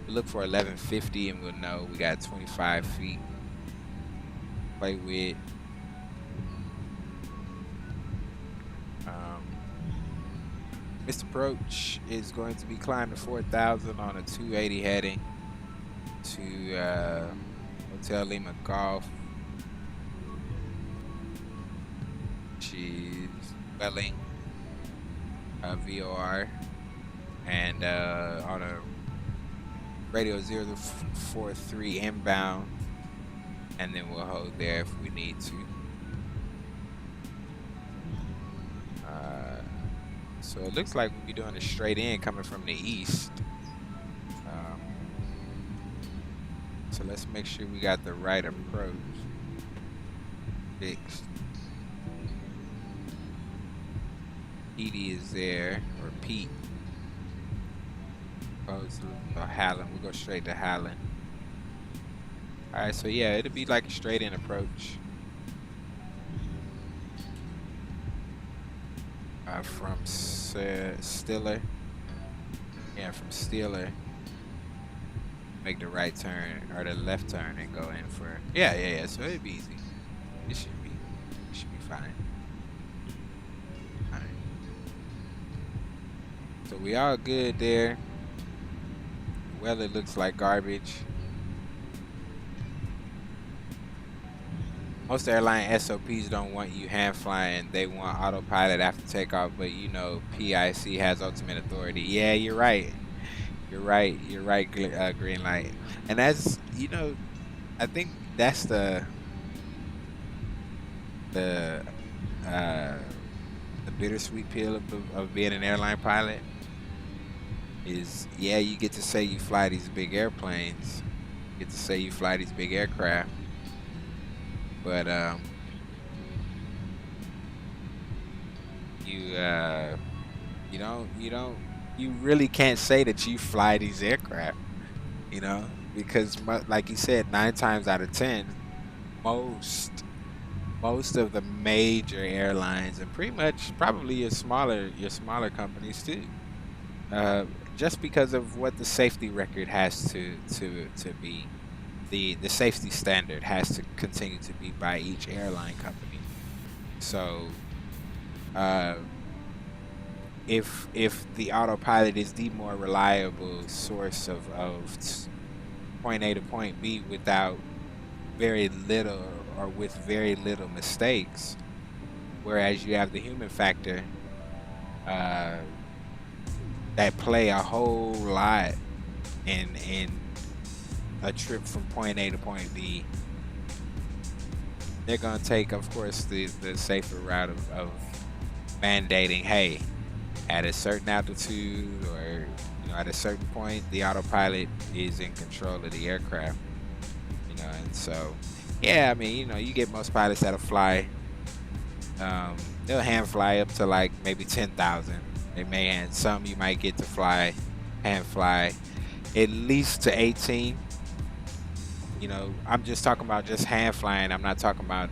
look for 1150, and we'll know we got 25 feet to play with. This approach is going to be climbing 4,000 on a 280 heading to Hotel Lima Golf. She's Welling, VOR, and on a radio 043 inbound, and then we'll hold there if we need to. So it looks like we'll be doing a straight in coming from the east. So let's make sure we got the right approach fixed. Petey is there, or Pete. Goes to Hallen. We'll go straight to Hallen. Alright, so yeah, it'll be like a straight in approach. From Stiller. Yeah, from Stiller. Make the right turn or the left turn and go in for yeah. So it'd be easy. It should be fine. Alright. So we all good there. Well, it looks like garbage. Most airline SOPs don't want you hand flying. They want autopilot after takeoff, but you know PIC has ultimate authority. Yeah, you're right. You're right, green light. And that's, you know, I think that's the bittersweet pill of being an airline pilot. Is, yeah, you get to say you fly these big airplanes. You get to say you fly these big aircraft. But you really can't say that you fly these aircraft, you know, because like you said, 9 times out of 10, most of the major airlines and pretty much probably your smaller companies too, just because of what the safety record has to be. The safety standard has to continue to be by each airline company. So if the autopilot is the more reliable source of point A to point B without very little or with very little mistakes, whereas you have the human factor that play a whole lot in a trip from point A to point B, they're gonna take, of course, the safer route of mandating, hey, at a certain altitude or at a certain point, the autopilot is in control of the aircraft. And so, yeah, I mean, you get most pilots that'll fly. They'll hand fly up to like maybe 10,000. They may hand some. You might get to hand fly at least to 18. I'm just talking about just hand flying. I'm not talking about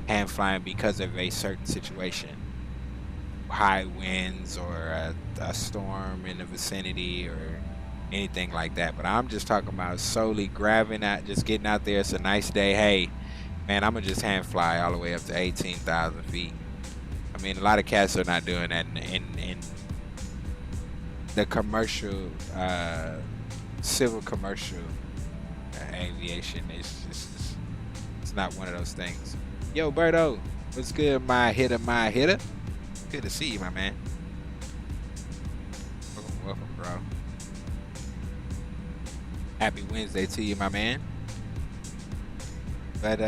hand flying because of a certain situation, high winds or a storm in the vicinity or anything like that. But I'm just talking about solely grabbing out, just getting out there. It's a nice day. Hey, man, I'm gonna just hand fly all the way up to 18,000 feet. I mean, a lot of cats are not doing that in the commercial, civil commercial aviation. It's not one of those things. Yo, Berto, what's good, my hitter? Good to see you, my man. Welcome, bro. Happy Wednesday to you, my man. But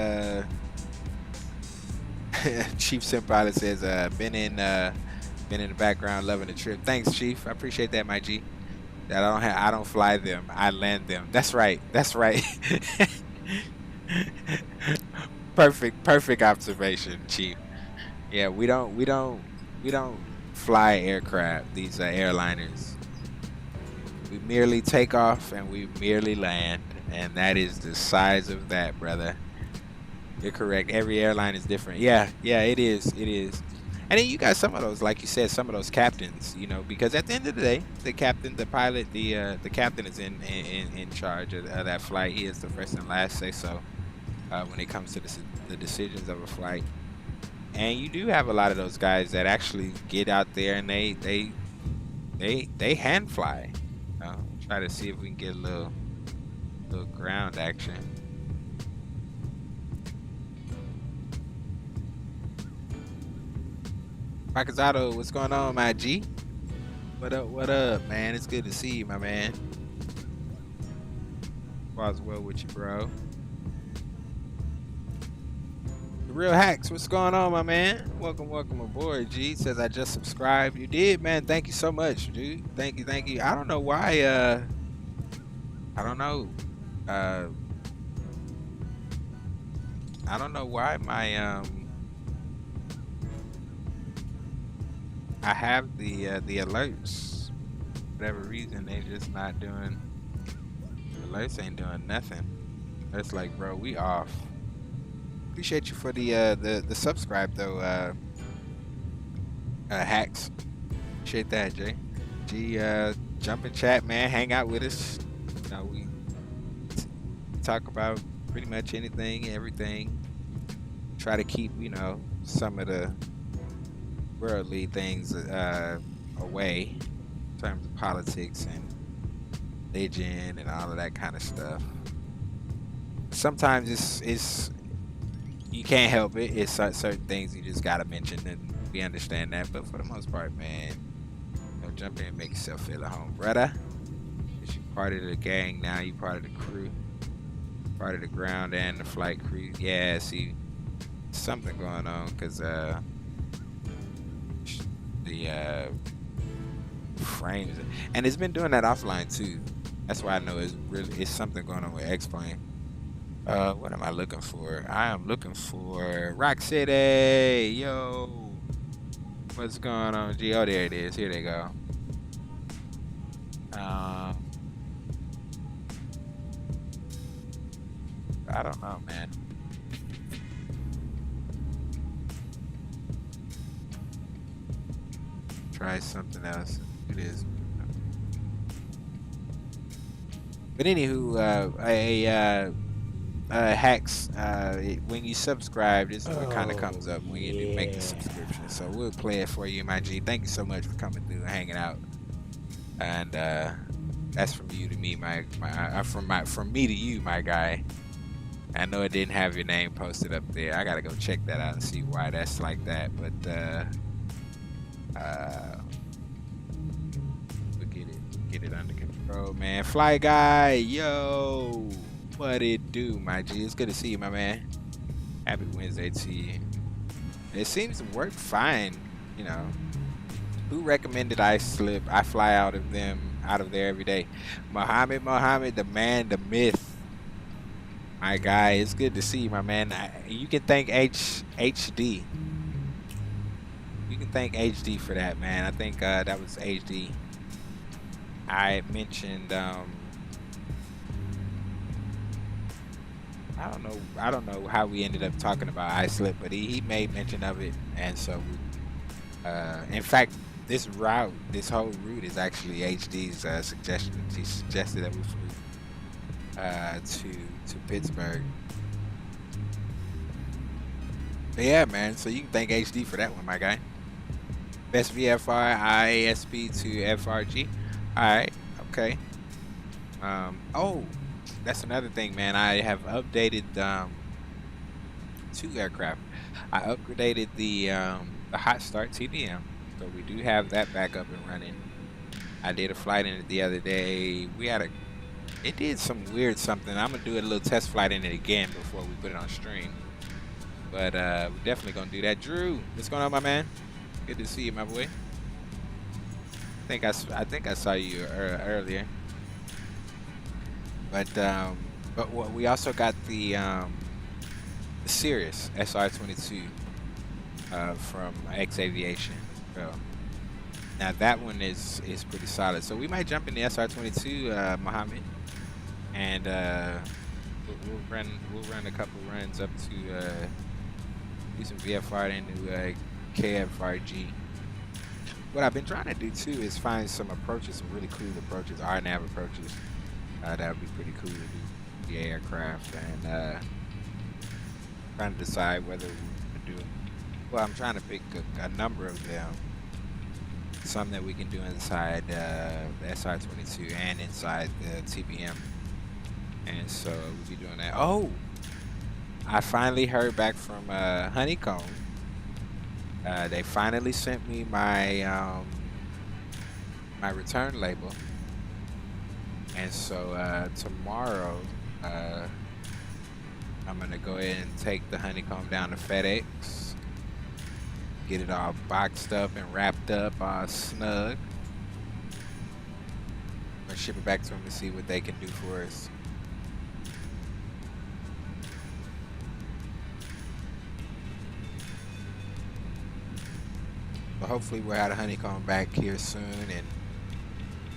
Chief Simpilot says, been in the background, loving the trip. Thanks, Chief. I appreciate that, my G. That I don't fly them. I land them. That's right. Perfect observation, Chief. Yeah, we don't fly aircraft. These are airliners. We merely take off and we merely land, and that is the size of that, brother. You're correct. Every airline is different. Yeah, it is. And then you got some of those, like you said, some of those captains, because at the end of the day, the captain, the pilot, the captain is in charge of that flight. He is the first and last say so when it comes to the decisions of a flight. And you do have a lot of those guys that actually get out there and they hand fly. Try to see if we can get a little ground action. Pakazado, what's going on, my G? What up, man? It's good to see you, my man. All's well with you, bro. The Real Hacks, what's going on, my man? Welcome aboard, G. Says I just subscribed. You did, man. Thank you so much, dude. Thank you. I don't know why, I don't know why my, I have the alerts. For whatever reason, they just not doing, alerts ain't doing nothing. It's like, bro, we off. Appreciate you for the subscribe though, Hacks. Appreciate that, Jay. G, jump in chat, man. Hang out with us. You know, we talk about pretty much anything, everything. Try to keep, you know, some of the worldly things away in terms of politics and religion and all of that kind of stuff. Sometimes it's you can't help it. It's certain things you just gotta mention, and we understand that. But for the most part, man, you know, jump in and make yourself feel at home, brother. Cause you part of the gang now. You part of the crew, part of the ground and the flight crew. Yeah, see, something going on because the frames, and it's been doing that offline too. That's why I know it's something going on with X-Plane. What am I looking for? I am looking for Rock City. Yo, what's going on, G? Oh, there it is. Here they go. I don't know, man. Try something else. It is. But anywho, Hacks, when you subscribe, this is what kind of comes up when you do make the subscription. So we'll play it for you, my G. Thank you so much for coming through and hanging out. And that's from you to me, from me to you, my guy. I know it didn't have your name posted up there. I gotta go check that out and see why that's like that. But we'll get it under control, man. Fly Guy, yo, what it do, my G? It's good to see you, my man. Happy Wednesday to you. It seems to work fine, you know. Who recommended I fly out of there every day? Muhammad, the man, the myth. My guy, it's good to see you, my man. You can thank HD. You can thank HD for that, man. I think that was HD. I mentioned I don't know how we ended up talking about iSlip, but he made mention of it, and so in fact, this whole route is actually HD's suggestion. He suggested that we flew to Pittsburg. But yeah, man. So you can thank HD for that one, my guy. Best VFR ISP to FRG. All right. Okay. Oh, that's another thing, man. I have updated 2 aircraft. I upgraded the hot start TBM, so we do have that back up and running. I did a flight in it the other day. It did some weird something. I'm gonna do a little test flight in it again before we put it on stream. But we're definitely gonna do that. Drew, what's going on, my man? Good to see you, my boy. I think I saw you earlier. But we also got the Sirius SR22 from X Aviation. So now that one is pretty solid. So we might jump in the SR22, Mohammed, and we'll run a couple runs up to do some VFR into KFRG. What I've been trying to do too is find some approaches, some really cool approaches, RNAV approaches. That would be pretty cool to do the aircraft, and trying to decide whether we're doing. Well, I'm trying to pick a number of them. Some that we can do inside the SR22 and inside the TBM, and so we'll be doing that. Oh, I finally heard back from Honeycomb. They finally sent me my my return label, and so tomorrow I'm gonna go ahead and take the honeycomb down to FedEx, get it all boxed up and wrapped up, all snug. I'm gonna ship it back to them to see what they can do for us. But hopefully we'll have the honeycomb back here soon and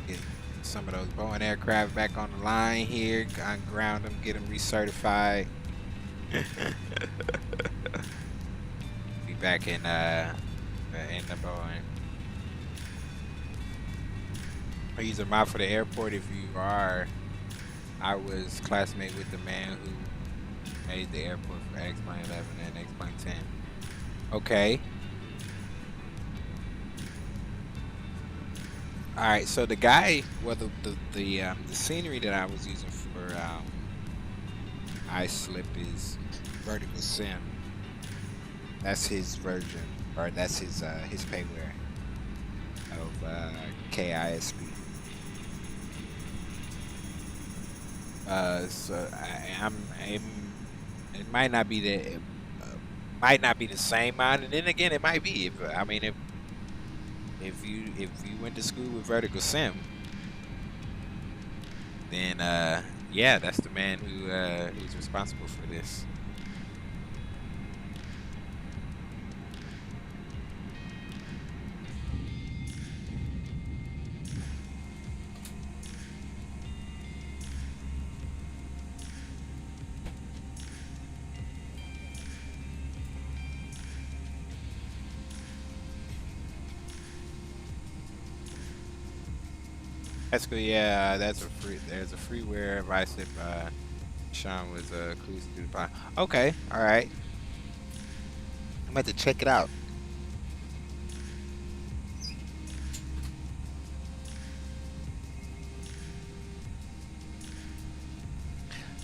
get some of those Boeing aircraft back on the line here, unground them, get them recertified. Be back in the Boeing. I use a map for the airport. If you are, I was classmate with the man who made the airport for X-Plane 11 and X-Plane 10. Okay. All right, so the guy, well, the scenery that I was using for iSlip is Vertical Sim. That's his version, or that's his payware of KISP. So it might not be the same amount, and then again, it might be. If you went to school with Vertical Sim, then yeah, that's the man who's responsible for this. That's good. Yeah, that's a free. There's a freeware of iSlip. Sean was cruising through the pond. Okay, all right. I'm about to check it out.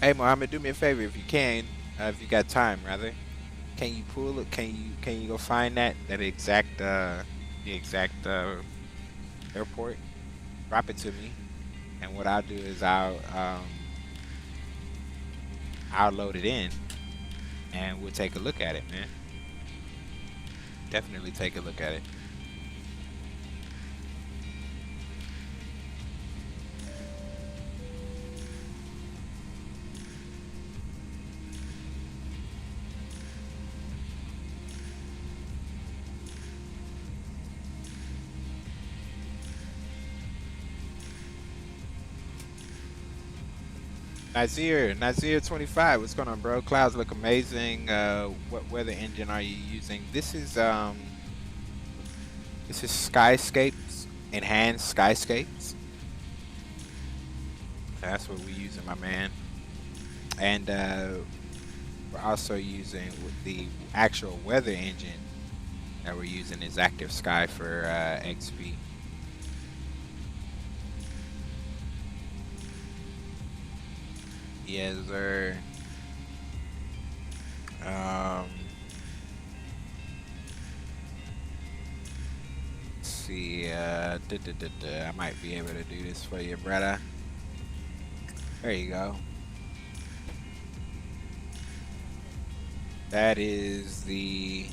Hey, Mohammed, do me a favor if you can, if you got time, rather. Can you pull it? Can you go find the exact airport? Drop it to me, and what I'll do is I'll load it in, and we'll take a look at it, man. Definitely take a look at it. Nazir 25, what's going on, bro? Clouds look amazing. What weather engine are you using? This is Skyscapes, enhanced Skyscapes. That's what we're using, my man. And we're also using the actual weather engine that we're using is Active Sky for XP. Yes, sir. Let's see. I might be able to do this for you, brother. There you go. That is the.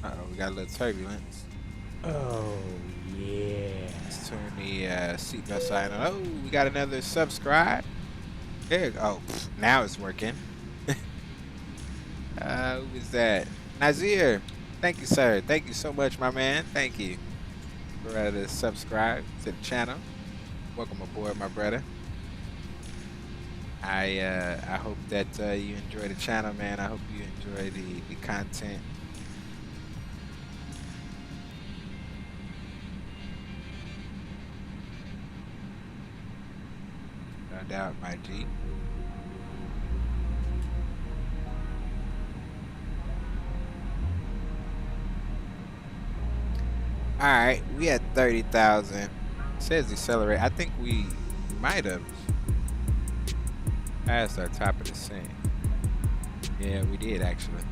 Uh-oh, we got a little turbulence. Oh, yeah. Let's turn the seatbelt sign on. Oh, we got another subscribe. There you go. Oh, now it's working. Who is that? Nazir. Thank you, sir. Thank you so much, my man. Thank you for subscribe to the channel. Welcome aboard, my brother. I hope that you enjoy the channel, man. I hope you enjoy the content. No doubt, my G. All right, we at 30,000. It says decelerate. I think we might have passed our top of the scene. Yeah, we did actually.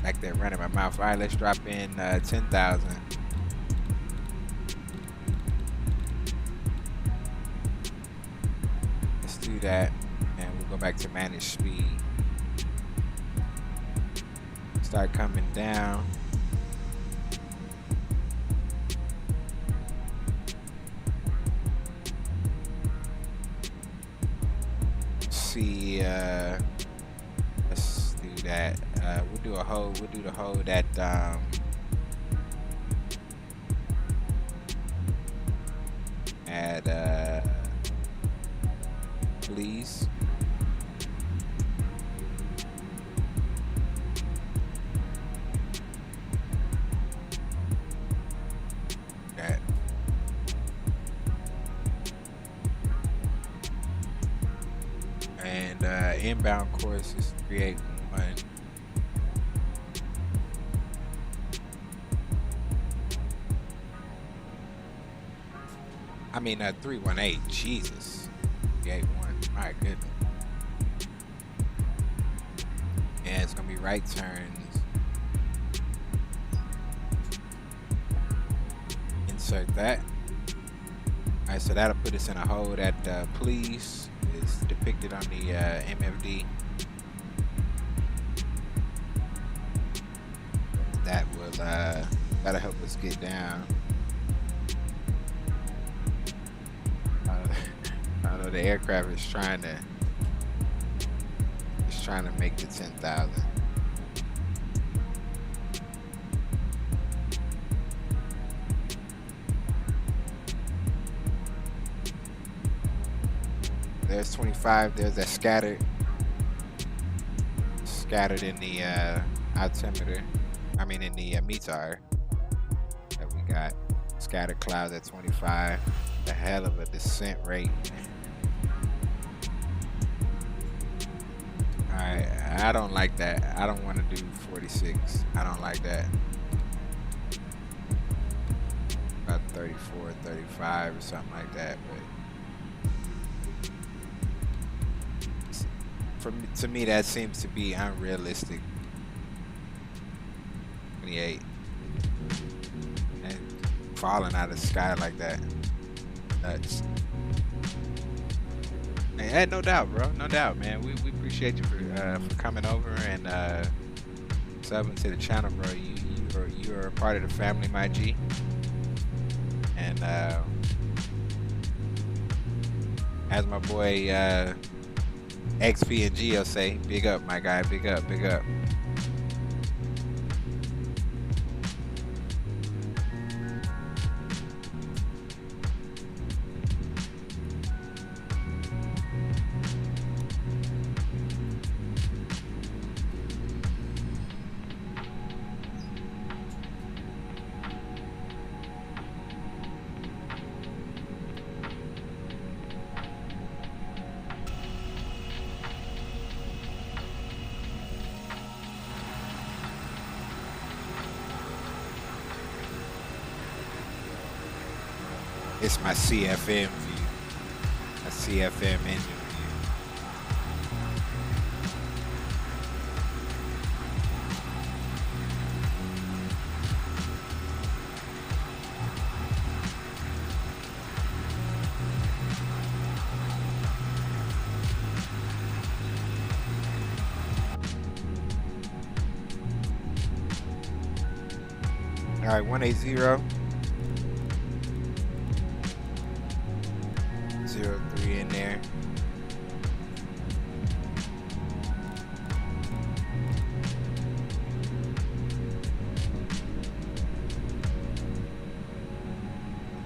like that running my mouth. All right, let's drop in 10,000. Let's do that, and we'll go back to manage speed. Start coming down. See, let's do that. We'll do the hold at please. That. And inbound course is 381. I mean 318. Jesus. 381. My goodness. And it's gonna be right turns. Insert that. Alright, so that'll put us in a hold at please. It's depicted on the MFD. That will that'll help us get down. I know the aircraft is trying to make the 10,000. There's 25. There's that scattered in the altimeter. I mean in the METAR that we got. Scattered clouds at 25. A hell of a descent rate. Alright, I don't like that. I don't want to do 46. I don't like that. About 34, 35 or something like that, but to me that seems to be unrealistic. 28. And falling out of the sky like that. Nuts. Hey, no doubt, bro. No doubt, man. We appreciate you for coming over and subbing to the channel, bro. You are a part of the family, my G. And as my boy XP and Geo say, big up, my guy. Big up, big up. It's my CFM view. A CFM engine view. All right, 180. 03 in there.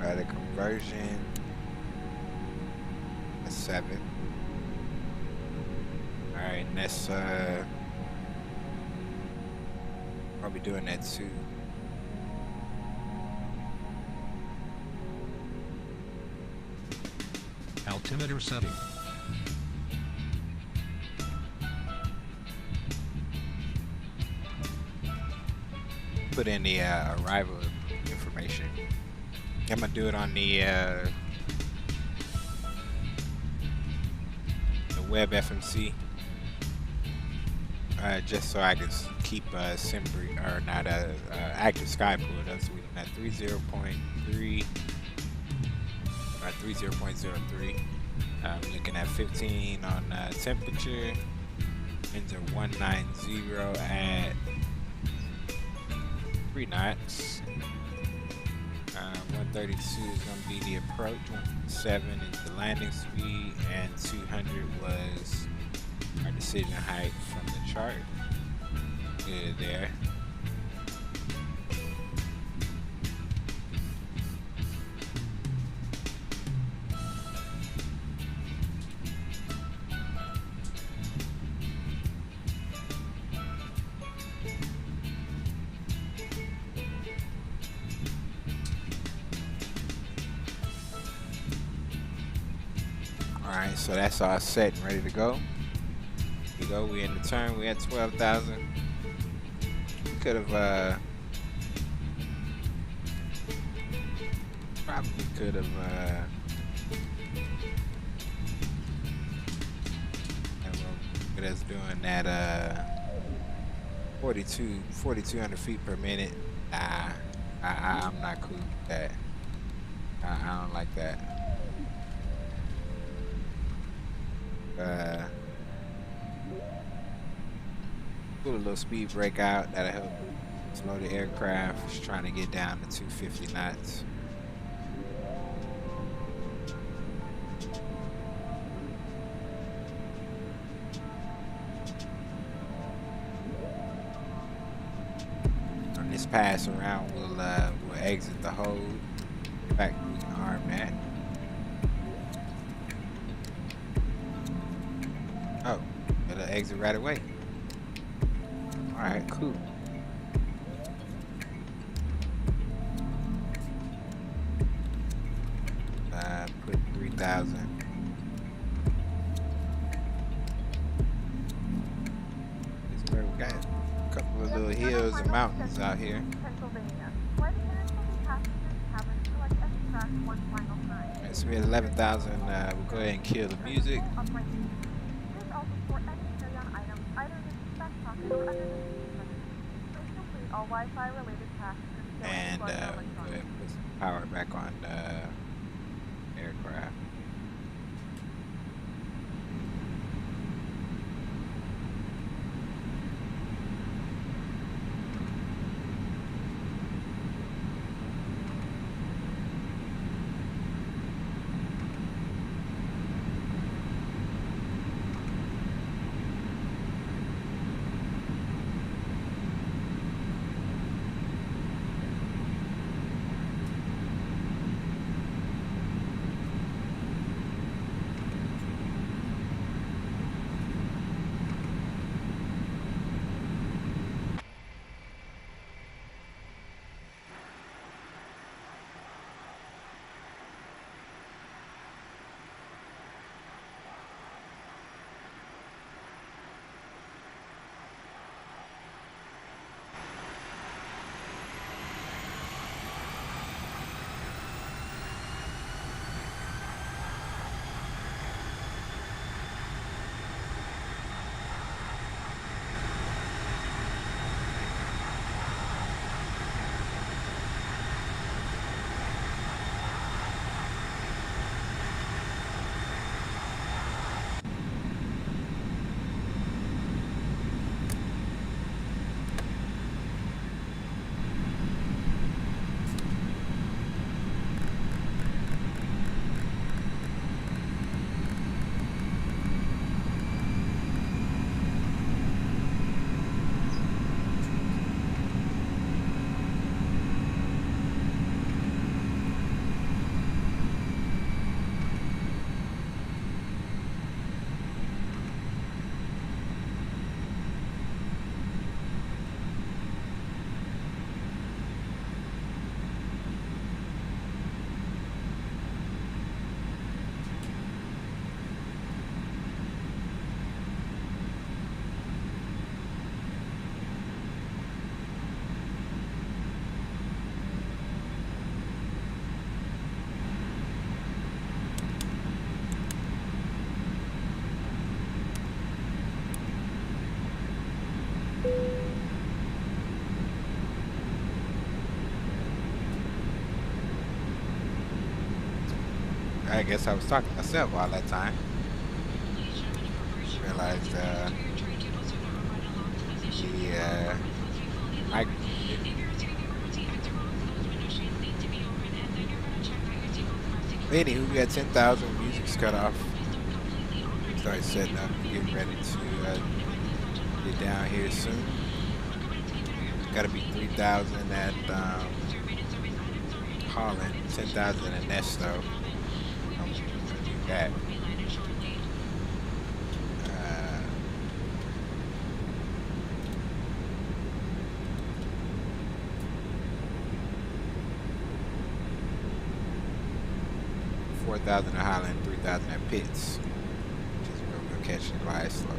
The conversion, a 7. All right, and that's probably doing that too. Altimeter setting. Put in the arrival information. I'm gonna do it on the web FMC. just so I can keep active sky pool. That's we at 30.3, 30.03. I'm looking at 15 on temperature. Winds are 190 at 3 knots. 132 is going to be the approach. 107 is the landing speed, and 200 was our decision height from the chart. Good there. Alright, so that's all set and ready to go. Here we go, we in the turn, we at 12,000. We could have probably could have look at us doing that 4,200 feet per minute. Nah, I'm not cool with that. I don't like that. Put a little speed break out, that'll help slow the aircraft. Just trying to get down to 250 knots. On this pass around, we'll exit the hold. In fact, we can arm that. Oh, it'll exit right away. Alright, cool. Put 3,000. Pittsburg, we got a couple of little hills and mountains out here. Pennsylvania. Flight attendants will be passengers cabin select extract one final time. Alright, so we had 11,000. We'll go ahead and kill the music. Upright seat. Please also store any carry-on items either in the back pocket or under the seat cushion. Please complete all Wi-Fi related tasks And we'll go ahead and put some power back on the aircraft. I guess I was talking to myself all that time. Realized mic. Anywho, we had 10,000 music's cut off. Started setting up, getting ready to get down here soon. Got to be 3,000 at Holland, 10,000 at Nesto. I'm gonna do that. 4,000 at Holland, 3,000 at Pitts, which is where we'll catch the glide slope.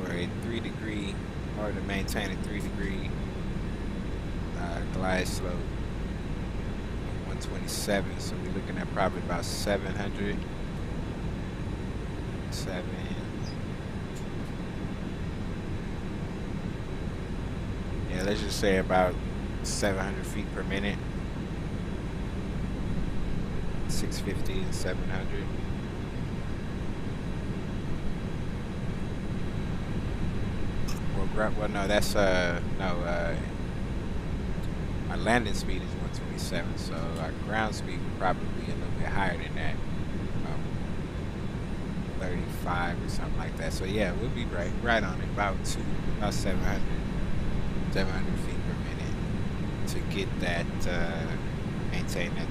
For a 3-degree, in order to maintain a 3-degree glide slope, 127. So we're looking at probably about 700. Yeah, let's just say about 700 feet per minute. 650 and 700. Well, no, that's my landing speed is 127, so our ground speed would probably be a little bit higher than that, 35 or something like that. So yeah, we'll be right on it, about 700 feet per minute to get that, maintain that.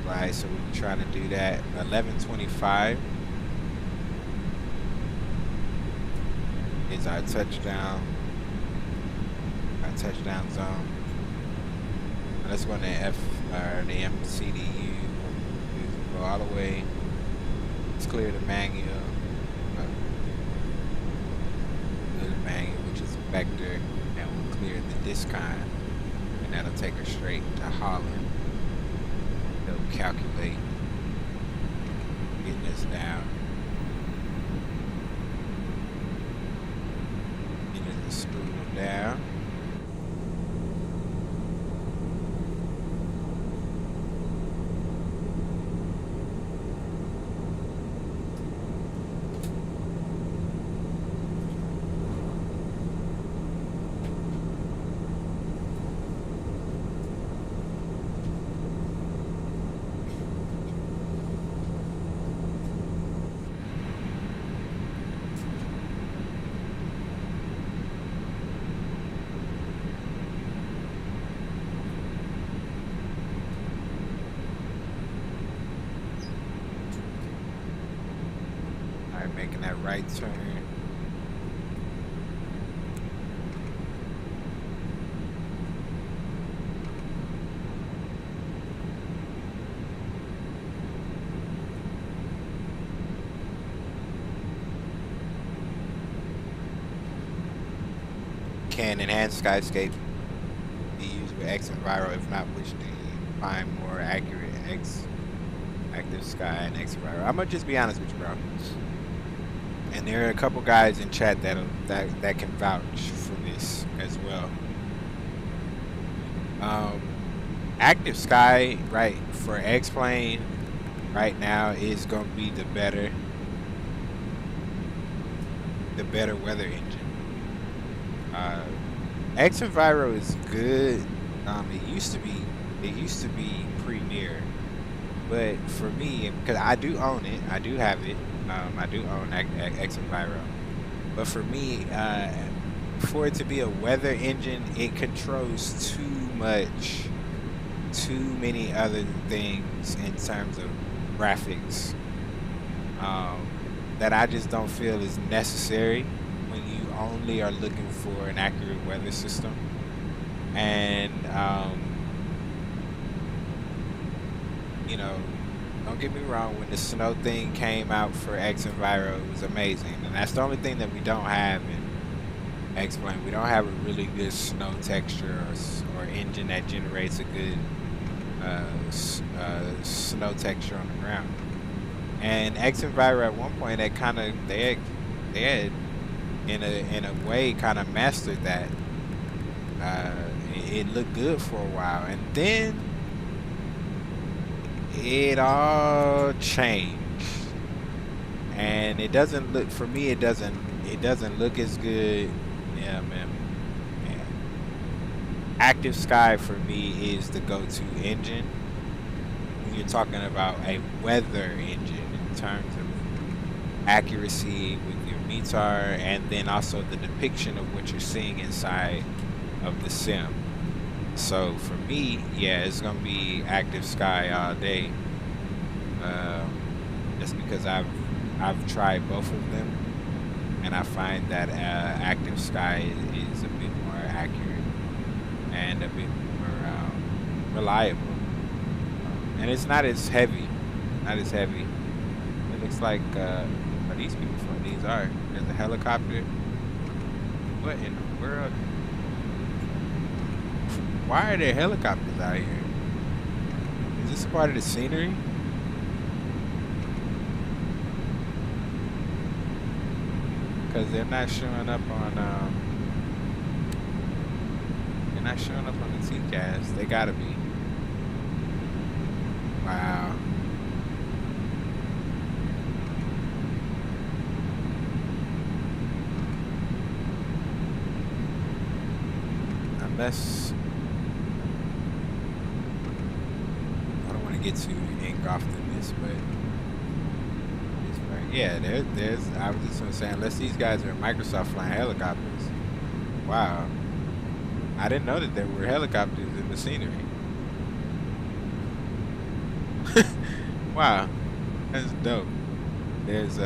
Right, so we're trying to do that. 1125 is our touchdown zone. Now let's go in the the MCDU. Go all the way. Let's clear the manual. Clear the manual, which is a vector, and we'll clear the discon, and that'll take us straight to Holland. It'll calculate getting this down. Getting the spool down. Making that right turn. Can enhanced skyscape be used with X and Viro? If not, which do you find more accurate? X active sky and X Viro. I'm gonna just be honest with you, bro. And there are a couple guys in chat that can vouch for this as well. Active sky, right, for X-plane right now is going to be the better weather engine. X and Viro is good. It used to be Premier, but for me, because I do own it, I do have it. I do own X and Viro, but for me, for it to be a weather engine, it controls too many other things in terms of graphics that I just don't feel is necessary when you only are looking for an accurate weather system. And you know, don't get me wrong, when the snow thing came out for X and Viro, it was amazing. And that's the only thing that we don't have in X-Plane. We don't have a really good snow texture or engine that generates a good snow texture on the ground. And X and Viro at one point, they had in a way kind of mastered that. it looked good for a while, and then it all changed, and it doesn't look, for me, it doesn't look as good. Yeah, man. Active Sky for me is the go-to engine when you're talking about a weather engine in terms of accuracy with your METAR, and then also the depiction of what you're seeing inside of the sim. So for me, yeah, it's gonna be Active Sky all day. Just because I've tried both of them, and I find that Active Sky is a bit more accurate and a bit more reliable, and it's not as heavy. It looks like are these people from these are? There's a helicopter. What in the world? Why are there helicopters out here? Is this a part of the scenery? Because they're not showing up on the TCAS. They gotta be. Wow. Unless I don't want to get too engulfed in this, but it's right. Yeah, there's. I was just gonna say, unless these guys are Microsoft flying helicopters. Wow. I didn't know that there were helicopters in the scenery. Wow, that's dope. There's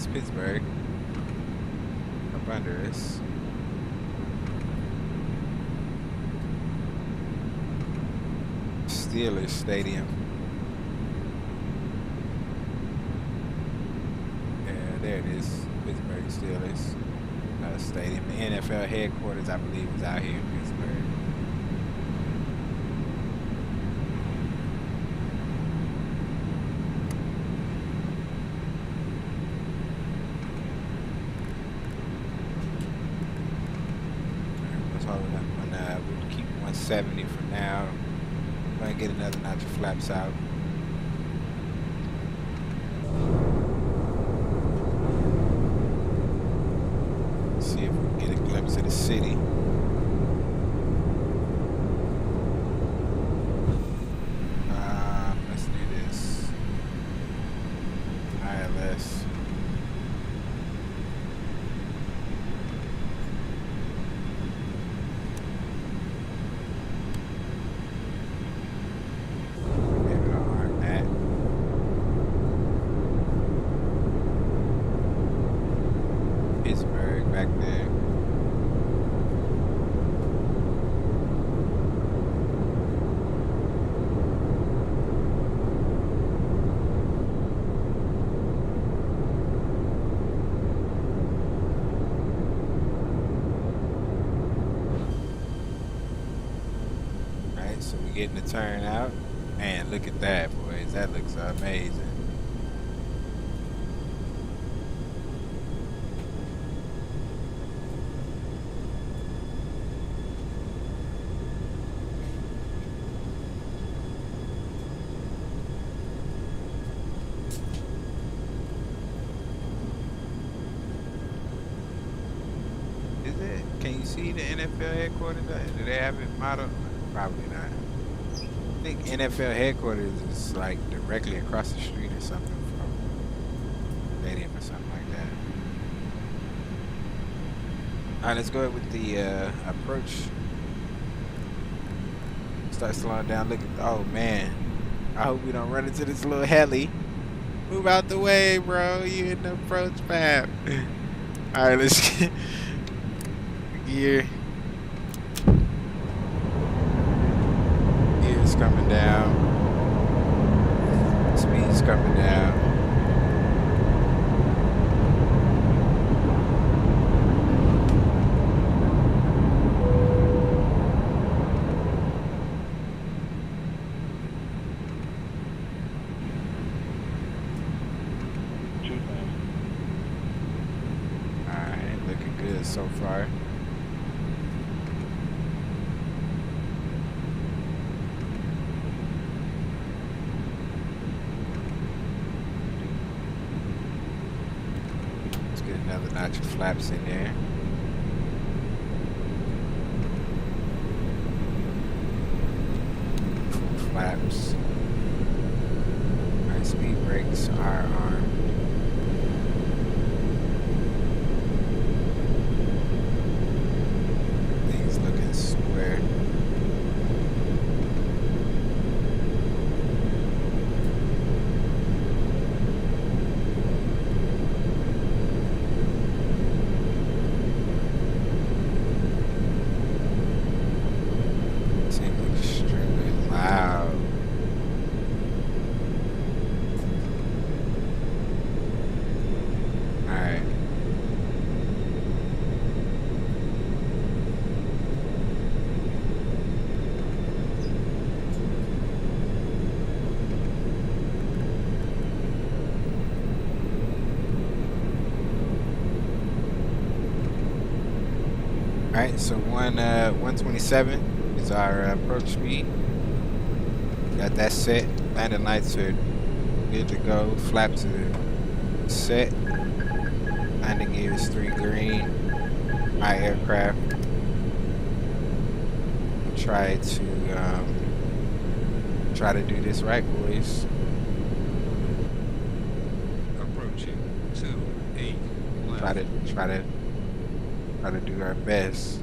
Pittsburg up under us. Steelers Stadium. Yeah, there it is. Pittsburgh Steelers Stadium. The NFL headquarters, I believe, is out here in Pittsburgh. Let's hold it up. We'll keep 170 for now. I'm going to get another notch of flaps out. See if we can get a glimpse of the city. Let's do this. ILS. Maybe I'll arm that. Pittsburgh back there. Right, so we're getting the turn out. Man, look at that, boys. That looks amazing. Is it? Can you see the NFL headquarters? Do they have it modeled? Probably not. I think NFL headquarters is like directly across the street or something from the stadium or something like that. All right, let's go ahead with the approach. Start slowing down. Look at, oh man, I hope we don't run into this little heli. Move out the way, bro. You in the approach path. All right, let's get gear. Gear's coming down. Speed's coming down. Alright, looking good so far. another notch of flaps in there. Full flaps. Alright, speed brakes are armed. Things looking square. Alright, so 127 is our approach speed. Got that set. Landing lights are good to go. Flaps are set. Landing gear is 3 green. High aircraft. Try to do this right, boys. Approaching 28 left. Try to do our best.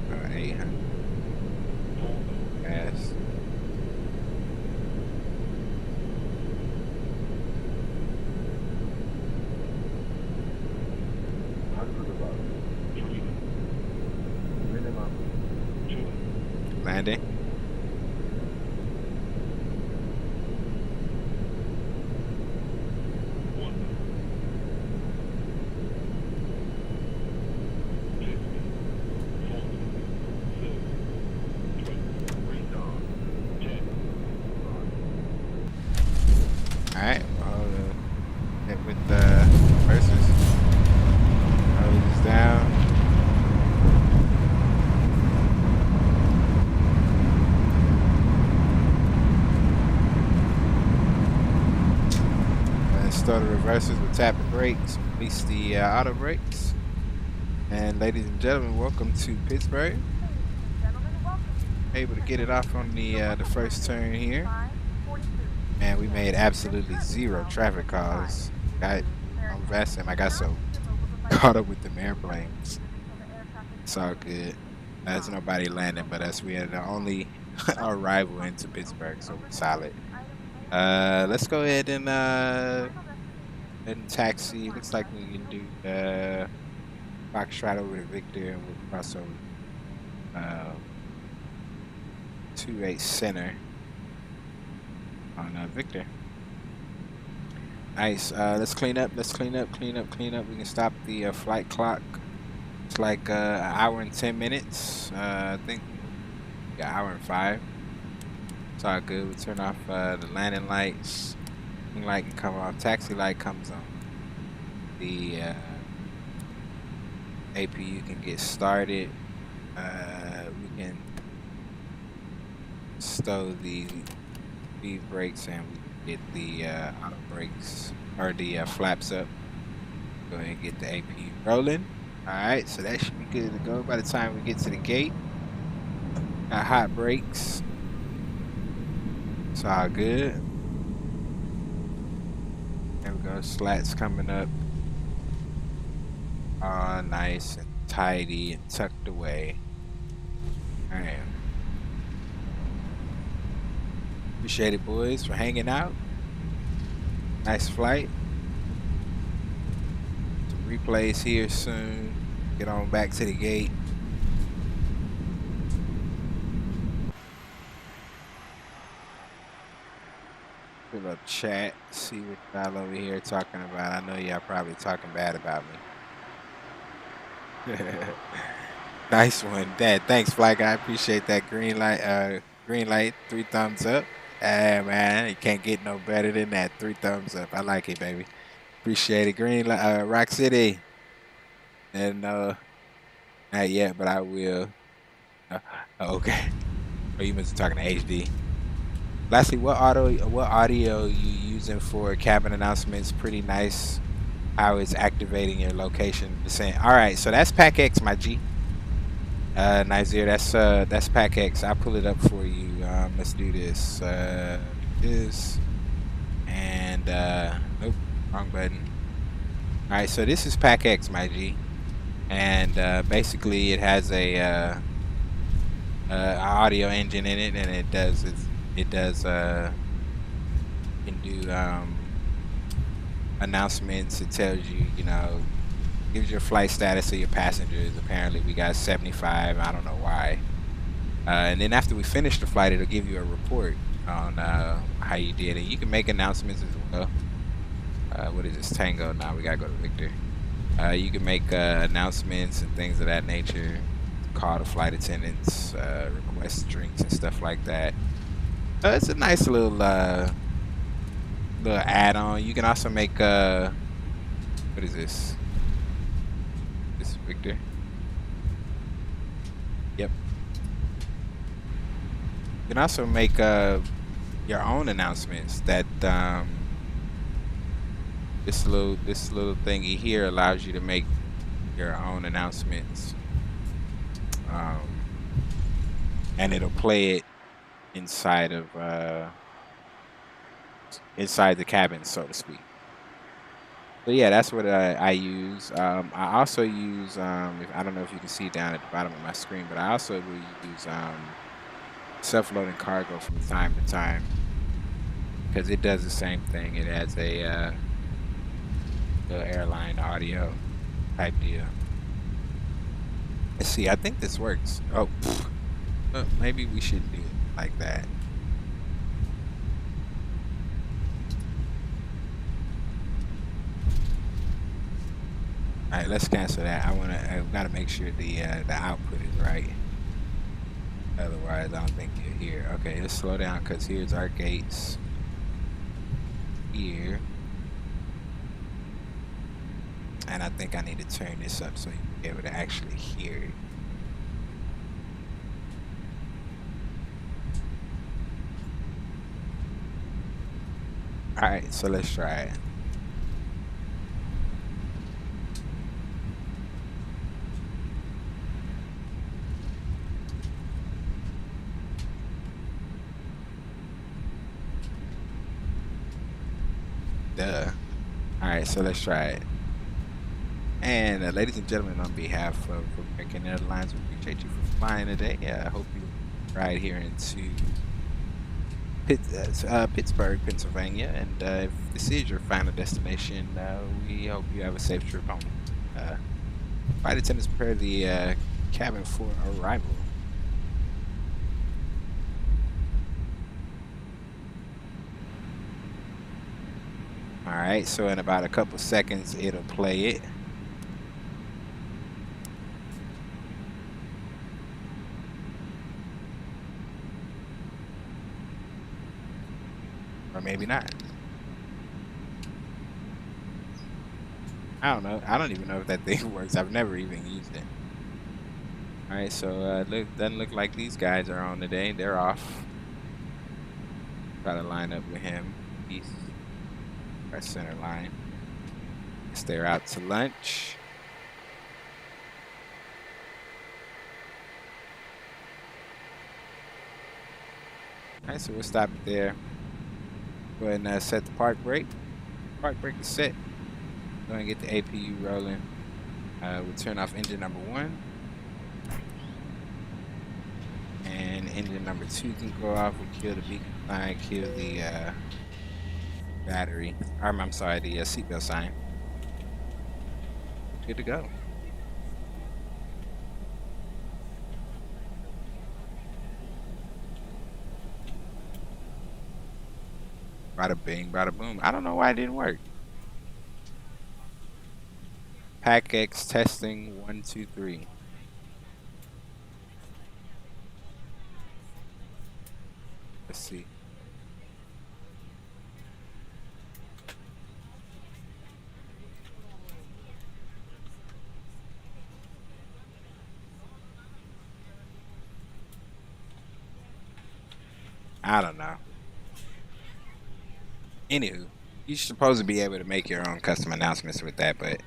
About 800. Fast. Landing. Alright, well, hit with the versus. Hose down. Start the reversers with tap the brakes, release the auto brakes. And ladies and gentlemen, welcome to Pittsburgh. Able to get it off on the first turn here. And we made absolutely 0 traffic calls. I got so caught up with them airplanes. It's all good. There's nobody landing but us. We had the only arrival into Pittsburgh, so we're solid. Let's go ahead and taxi. Looks like we can do Foxtrot over to Victor, and we'll cross over 28 center on Victor. Nice. Let's clean up. We can stop the flight clock. It's like an hour and 10 minutes. I think an hour and 5. It's all good. We turn off the landing lights. Green light can come off. Taxi light comes on. The APU can get started. We can stow the speed brakes and we can get the auto brakes or the flaps up. Go ahead and get the APU rolling. Alright, so that should be good to go by the time we get to the gate. Got hot brakes. It's all good. There we go, slats coming up. All nice and tidy and tucked away. Alright. Appreciate it, boys, for hanging out. Nice flight. Some replays here soon. Get on back to the gate. Pull up chat, see what y'all over here talking about. I know y'all probably talking bad about me. Nice one, Dad. Thanks, Fly Guy. I appreciate that green light. 3 thumbs up. Hey, man, you can't get no better than that. 3 thumbs up. I like it, baby. Appreciate it. Rock City. And not yet, but I will. Uh, okay. Oh, you must be talking to HD. Lastly, what audio you using for cabin announcements? Pretty nice. How it's activating your location descent. All right, so that's Pack X, my G. Nazir, that's Pack X. I'll pull it up for you. Let's do this. This and nope, wrong button. All right, so this is Pack X, my G, and basically it has a audio engine in it, and it can do announcements. It tells you, gives your flight status of your passengers. Apparently we got 75. I don't know why. And then after we finish the flight, it'll give you a report on how you did. And you can make announcements as well. What is this? Tango. Now we gotta go to Victor. You can make announcements and things of that nature. Call the flight attendants, request drinks and stuff like that. It's a nice little add-on. You can also make what is this? This is Victor. Yep. You can also make your own announcements. That this little thingy here allows you to make your own announcements, and it'll play it inside of inside the cabin, so to speak. So yeah, that's what I use. I also use I don't know if you can see down at the bottom of my screen, but I also will use self-loading cargo from time to time, because it does the same thing. It has a little airline audio type deal. Let's see. I think this works. Oh, maybe we should do it like that. All right, let's cancel that. I've got to make sure the output is right. Otherwise, I don't think you're here. Okay, let's slow down, because here's our gates. Here. And I think I need to turn this up so you can be able to actually hear it. All right, so let's try it. Duh. All right, so let's try it. And ladies and gentlemen, on behalf of American Airlines, we appreciate you for flying today. I hope you ride here into Pittsburg, Pennsylvania. And if this is your final destination, we hope you have a safe trip home. Flight attendants prepare the cabin for arrival. All right, so in about a couple seconds, it'll play it. Or maybe not. I don't know. I don't even know if that thing works. I've never even used it. All right, so doesn't look like these guys are on today. They're off. Try to line up with him. He's our center line. Guess they're out to lunch. All right, so we'll stop it there. Go ahead and set the park brake. Park brake is set. Go ahead and get the APU rolling. We'll turn off engine number 1. And engine number 2 can go off. We kill the beacon sign, kill the battery. I'm sorry, the seatbelt sign. Good to go. Bada bing, bada boom. I don't know why it didn't work. Pack X testing 1, 2, 3. Let's see. I don't know. Anywho, you're supposed to be able to make your own custom announcements with that, but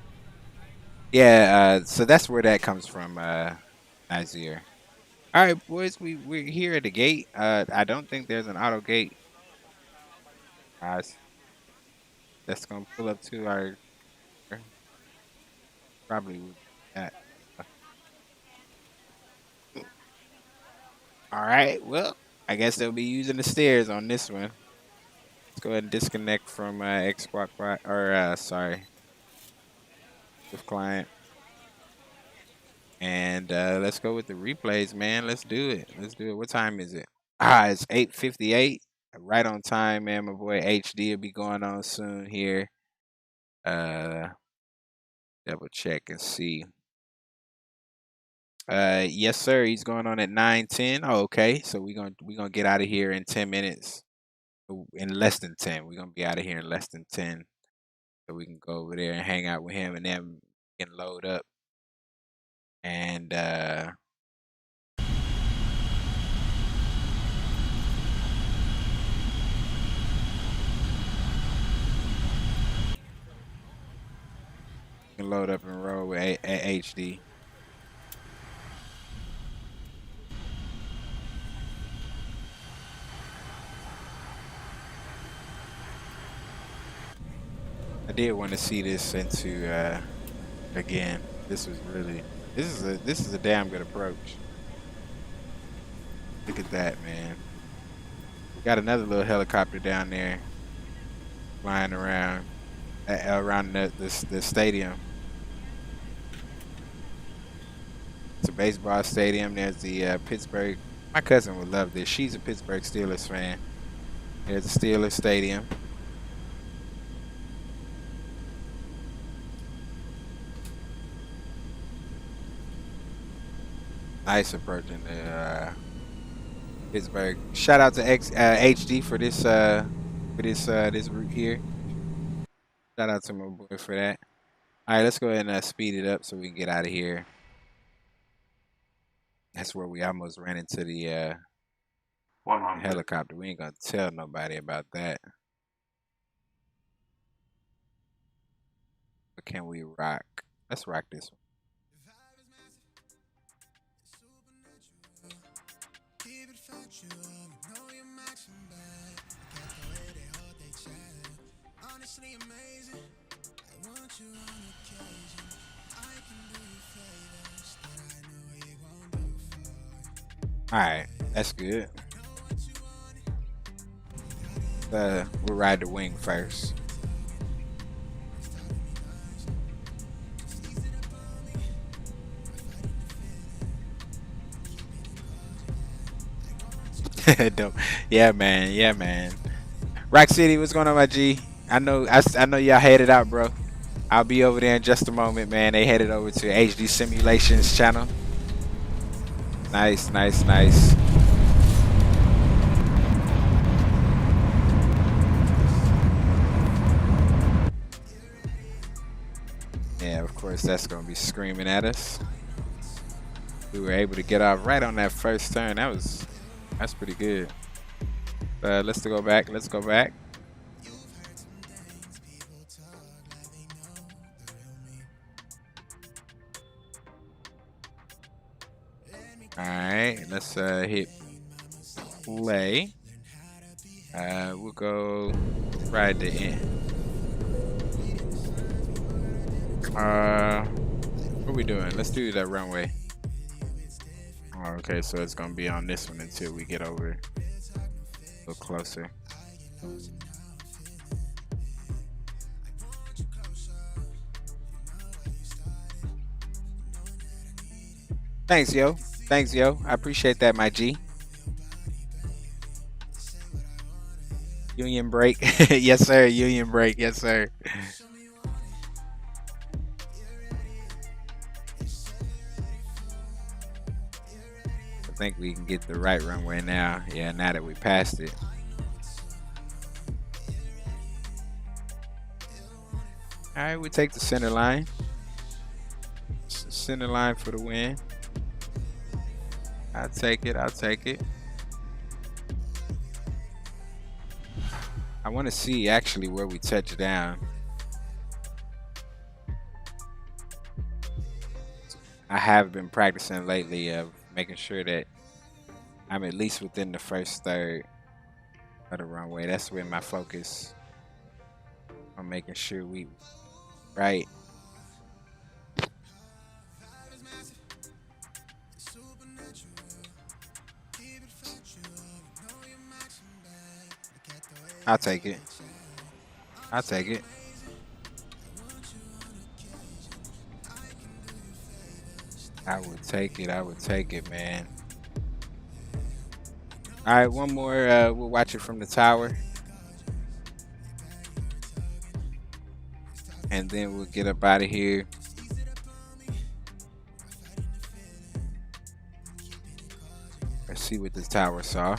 yeah, so that's where that comes from, Nazir. All right, boys, we're here at the gate. I don't think there's an auto gate. Guys, that's gonna pull up to our probably that. All right, well, I guess they'll be using the stairs on this one. Let's go ahead and disconnect from Xbox or sorry, with client. And let's go with the replays, man. Let's do it. Let's do it. What time is it? It's 8:58. Right on time, man. My boy HD will be going on soon here. Double check and see. Yes, sir. He's going on at 9:10. Oh, okay. So we're gonna get out of here in 10 minutes. In less than 10. We're gonna be out of here in less than 10. So we can go over there and hang out with him, and then we can load up. And load up and roll with HD. I did want to see this into again. This is a damn good approach. Look at that, man. We got another little helicopter down there flying around the stadium. It's a baseball stadium. There's the Pittsburg. My cousin would love this. She's a Pittsburgh Steelers fan. There's the Steelers Stadium. Nice approaching the Pittsburgh. Shout out to HD for this route here. Shout out to my boy for that. All right, let's go ahead and speed it up so we can get out of here. That's where we almost ran into the helicopter. We ain't gonna tell nobody about that. But can we rock? Let's rock this one. All right, that's good. We'll ride the wing first. Dope. Yeah, man. Yeah, man. Rock City, what's going on, my G? I know y'all headed out, bro. I'll be over there in just a moment, man. They headed over to HD Simulations channel. Nice, nice, nice. Yeah, of course, that's gonna be screaming at us. We were able to get off right on that first turn. That's pretty good. Let's go back. Let's go back. All right, let's hit play. We'll go right to end. What are we doing? Let's do that runway. Oh, okay, so it's gonna be on this one until we get over a little closer. Thanks, yo. Thanks, yo. I appreciate that, my G. Union break. Yes, sir. Union break. Yes, sir. I think we can get the right runway now. Yeah, now that we passed it. All right, we take the center line. Center line for the win. I'll take it. I'll take it. I want to see actually where we touch down. I have been practicing lately of making sure that I'm at least within the first third of the runway. That's where my focus on making sure we right. I'll take it. I'll take it. I would take it. I would take it, man. All right, one more. We'll watch it from the tower. And then we'll get up out of here. Let's see what this tower saw.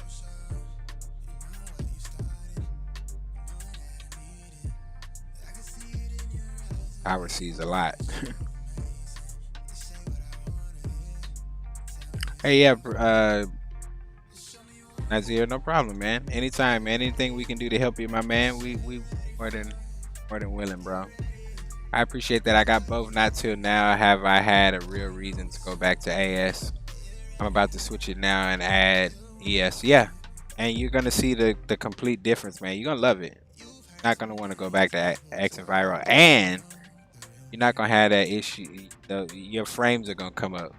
Tower sees a lot. Hey, yeah, Nazir, no problem, man. Anytime, man. Anything we can do to help you, my man, we more than willing, bro. I appreciate that. I got both. Not till now have I had a real reason to go back to AS. I'm about to switch it now and add ES. Yeah, and you're gonna see the complete difference, man. You're gonna love it. Not gonna want to go back to X and Viral, and you're not gonna have that issue. Your frames are gonna come up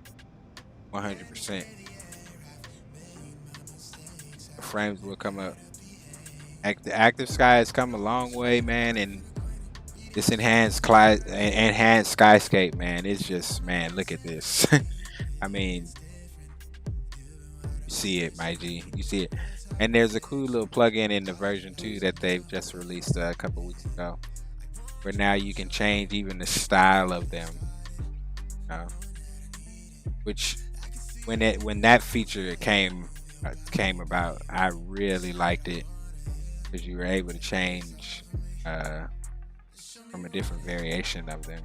100%. The frames will come up. Active Sky has come a long way, man, and this enhanced skyscape, man. It's just, man, look at this. I mean, you see it, my G. You see it. And there's a cool little plugin in the version 2 that they've just released a couple weeks ago, where now you can change even the style of them. Which, when that feature came about, I really liked it, because you were able to change from a different variation of them.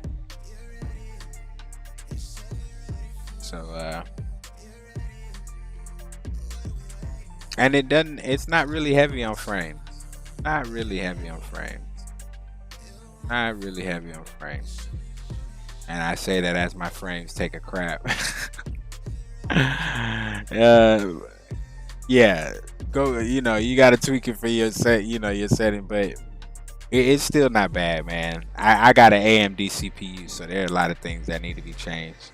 So and it's not really heavy on frames. Not really heavy on frames. And I say that as my frames take a crap. Yeah, go. You got to tweak it for your your setting, but it's still not bad, man. I got an AMD CPU, so there are a lot of things that need to be changed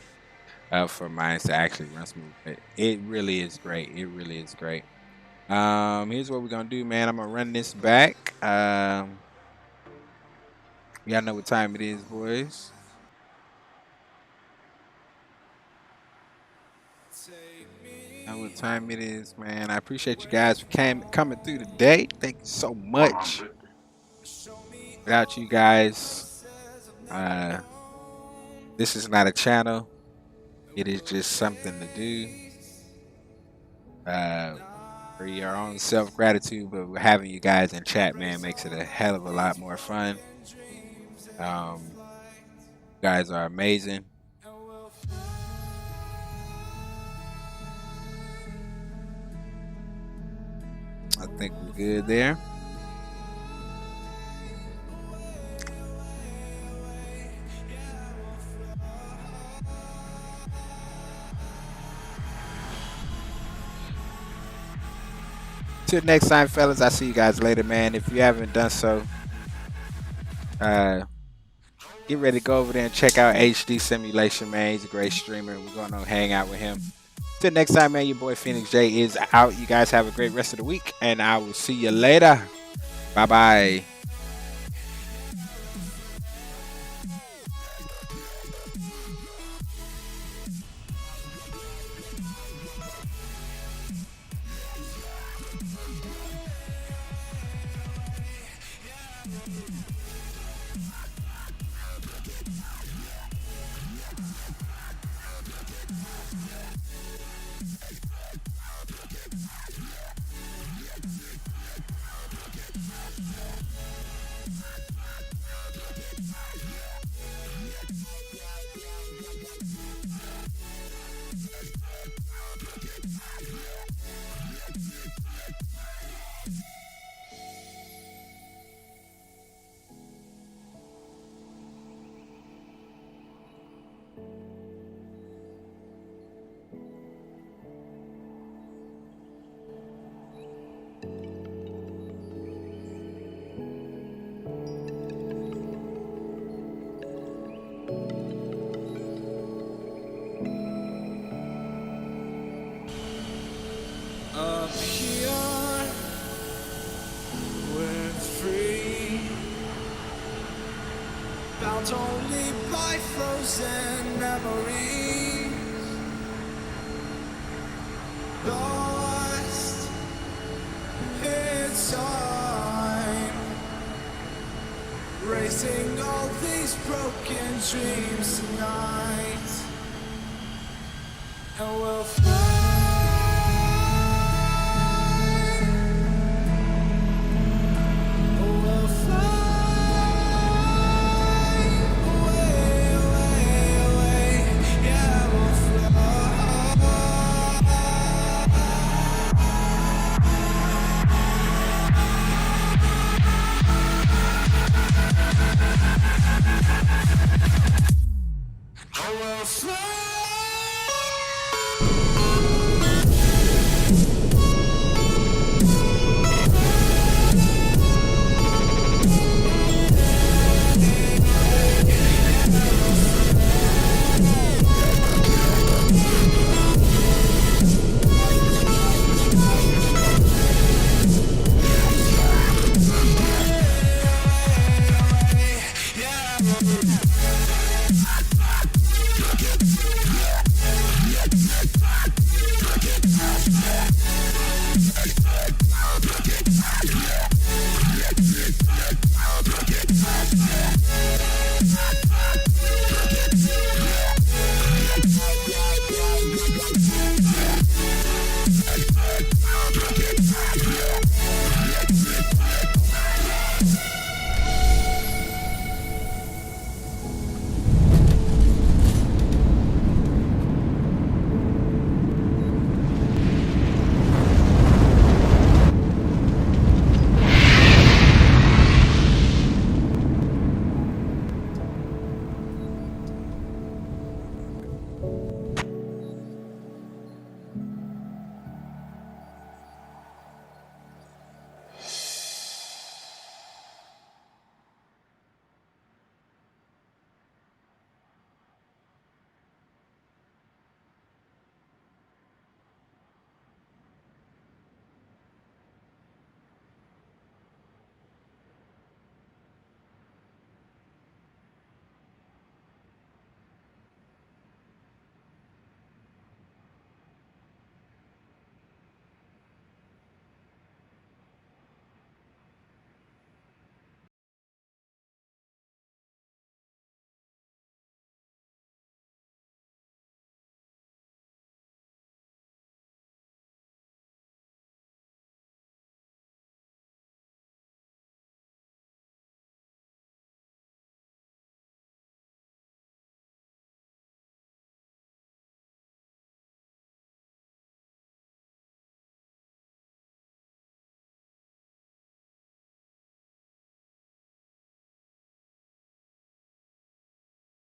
for mine to actually run smooth. But it really is great. It really is great. Here's what we're gonna do, man. I'm gonna run this back. Y'all know what time it is, boys. Know what time it is, man. I appreciate you guys for coming through today. Thank you so much. Without you guys, this is not a channel. It is just something to do for your own self-gratitude, but having you guys in chat, man, makes it a hell of a lot more fun. You guys are amazing. I think we're good there. Till next time, fellas. I'll see you guys later, man. If you haven't done so, get ready to go over there and check out HD Simulation, man. He's a great streamer. We're going to hang out with him. Till next time, man, your boy Phoenix J is out. You guys have a great rest of the week, and I will see you later. Bye-bye. Up here, we're free, bound only by frozen memories, lost in time, racing all these broken dreams tonight, and we'll fly.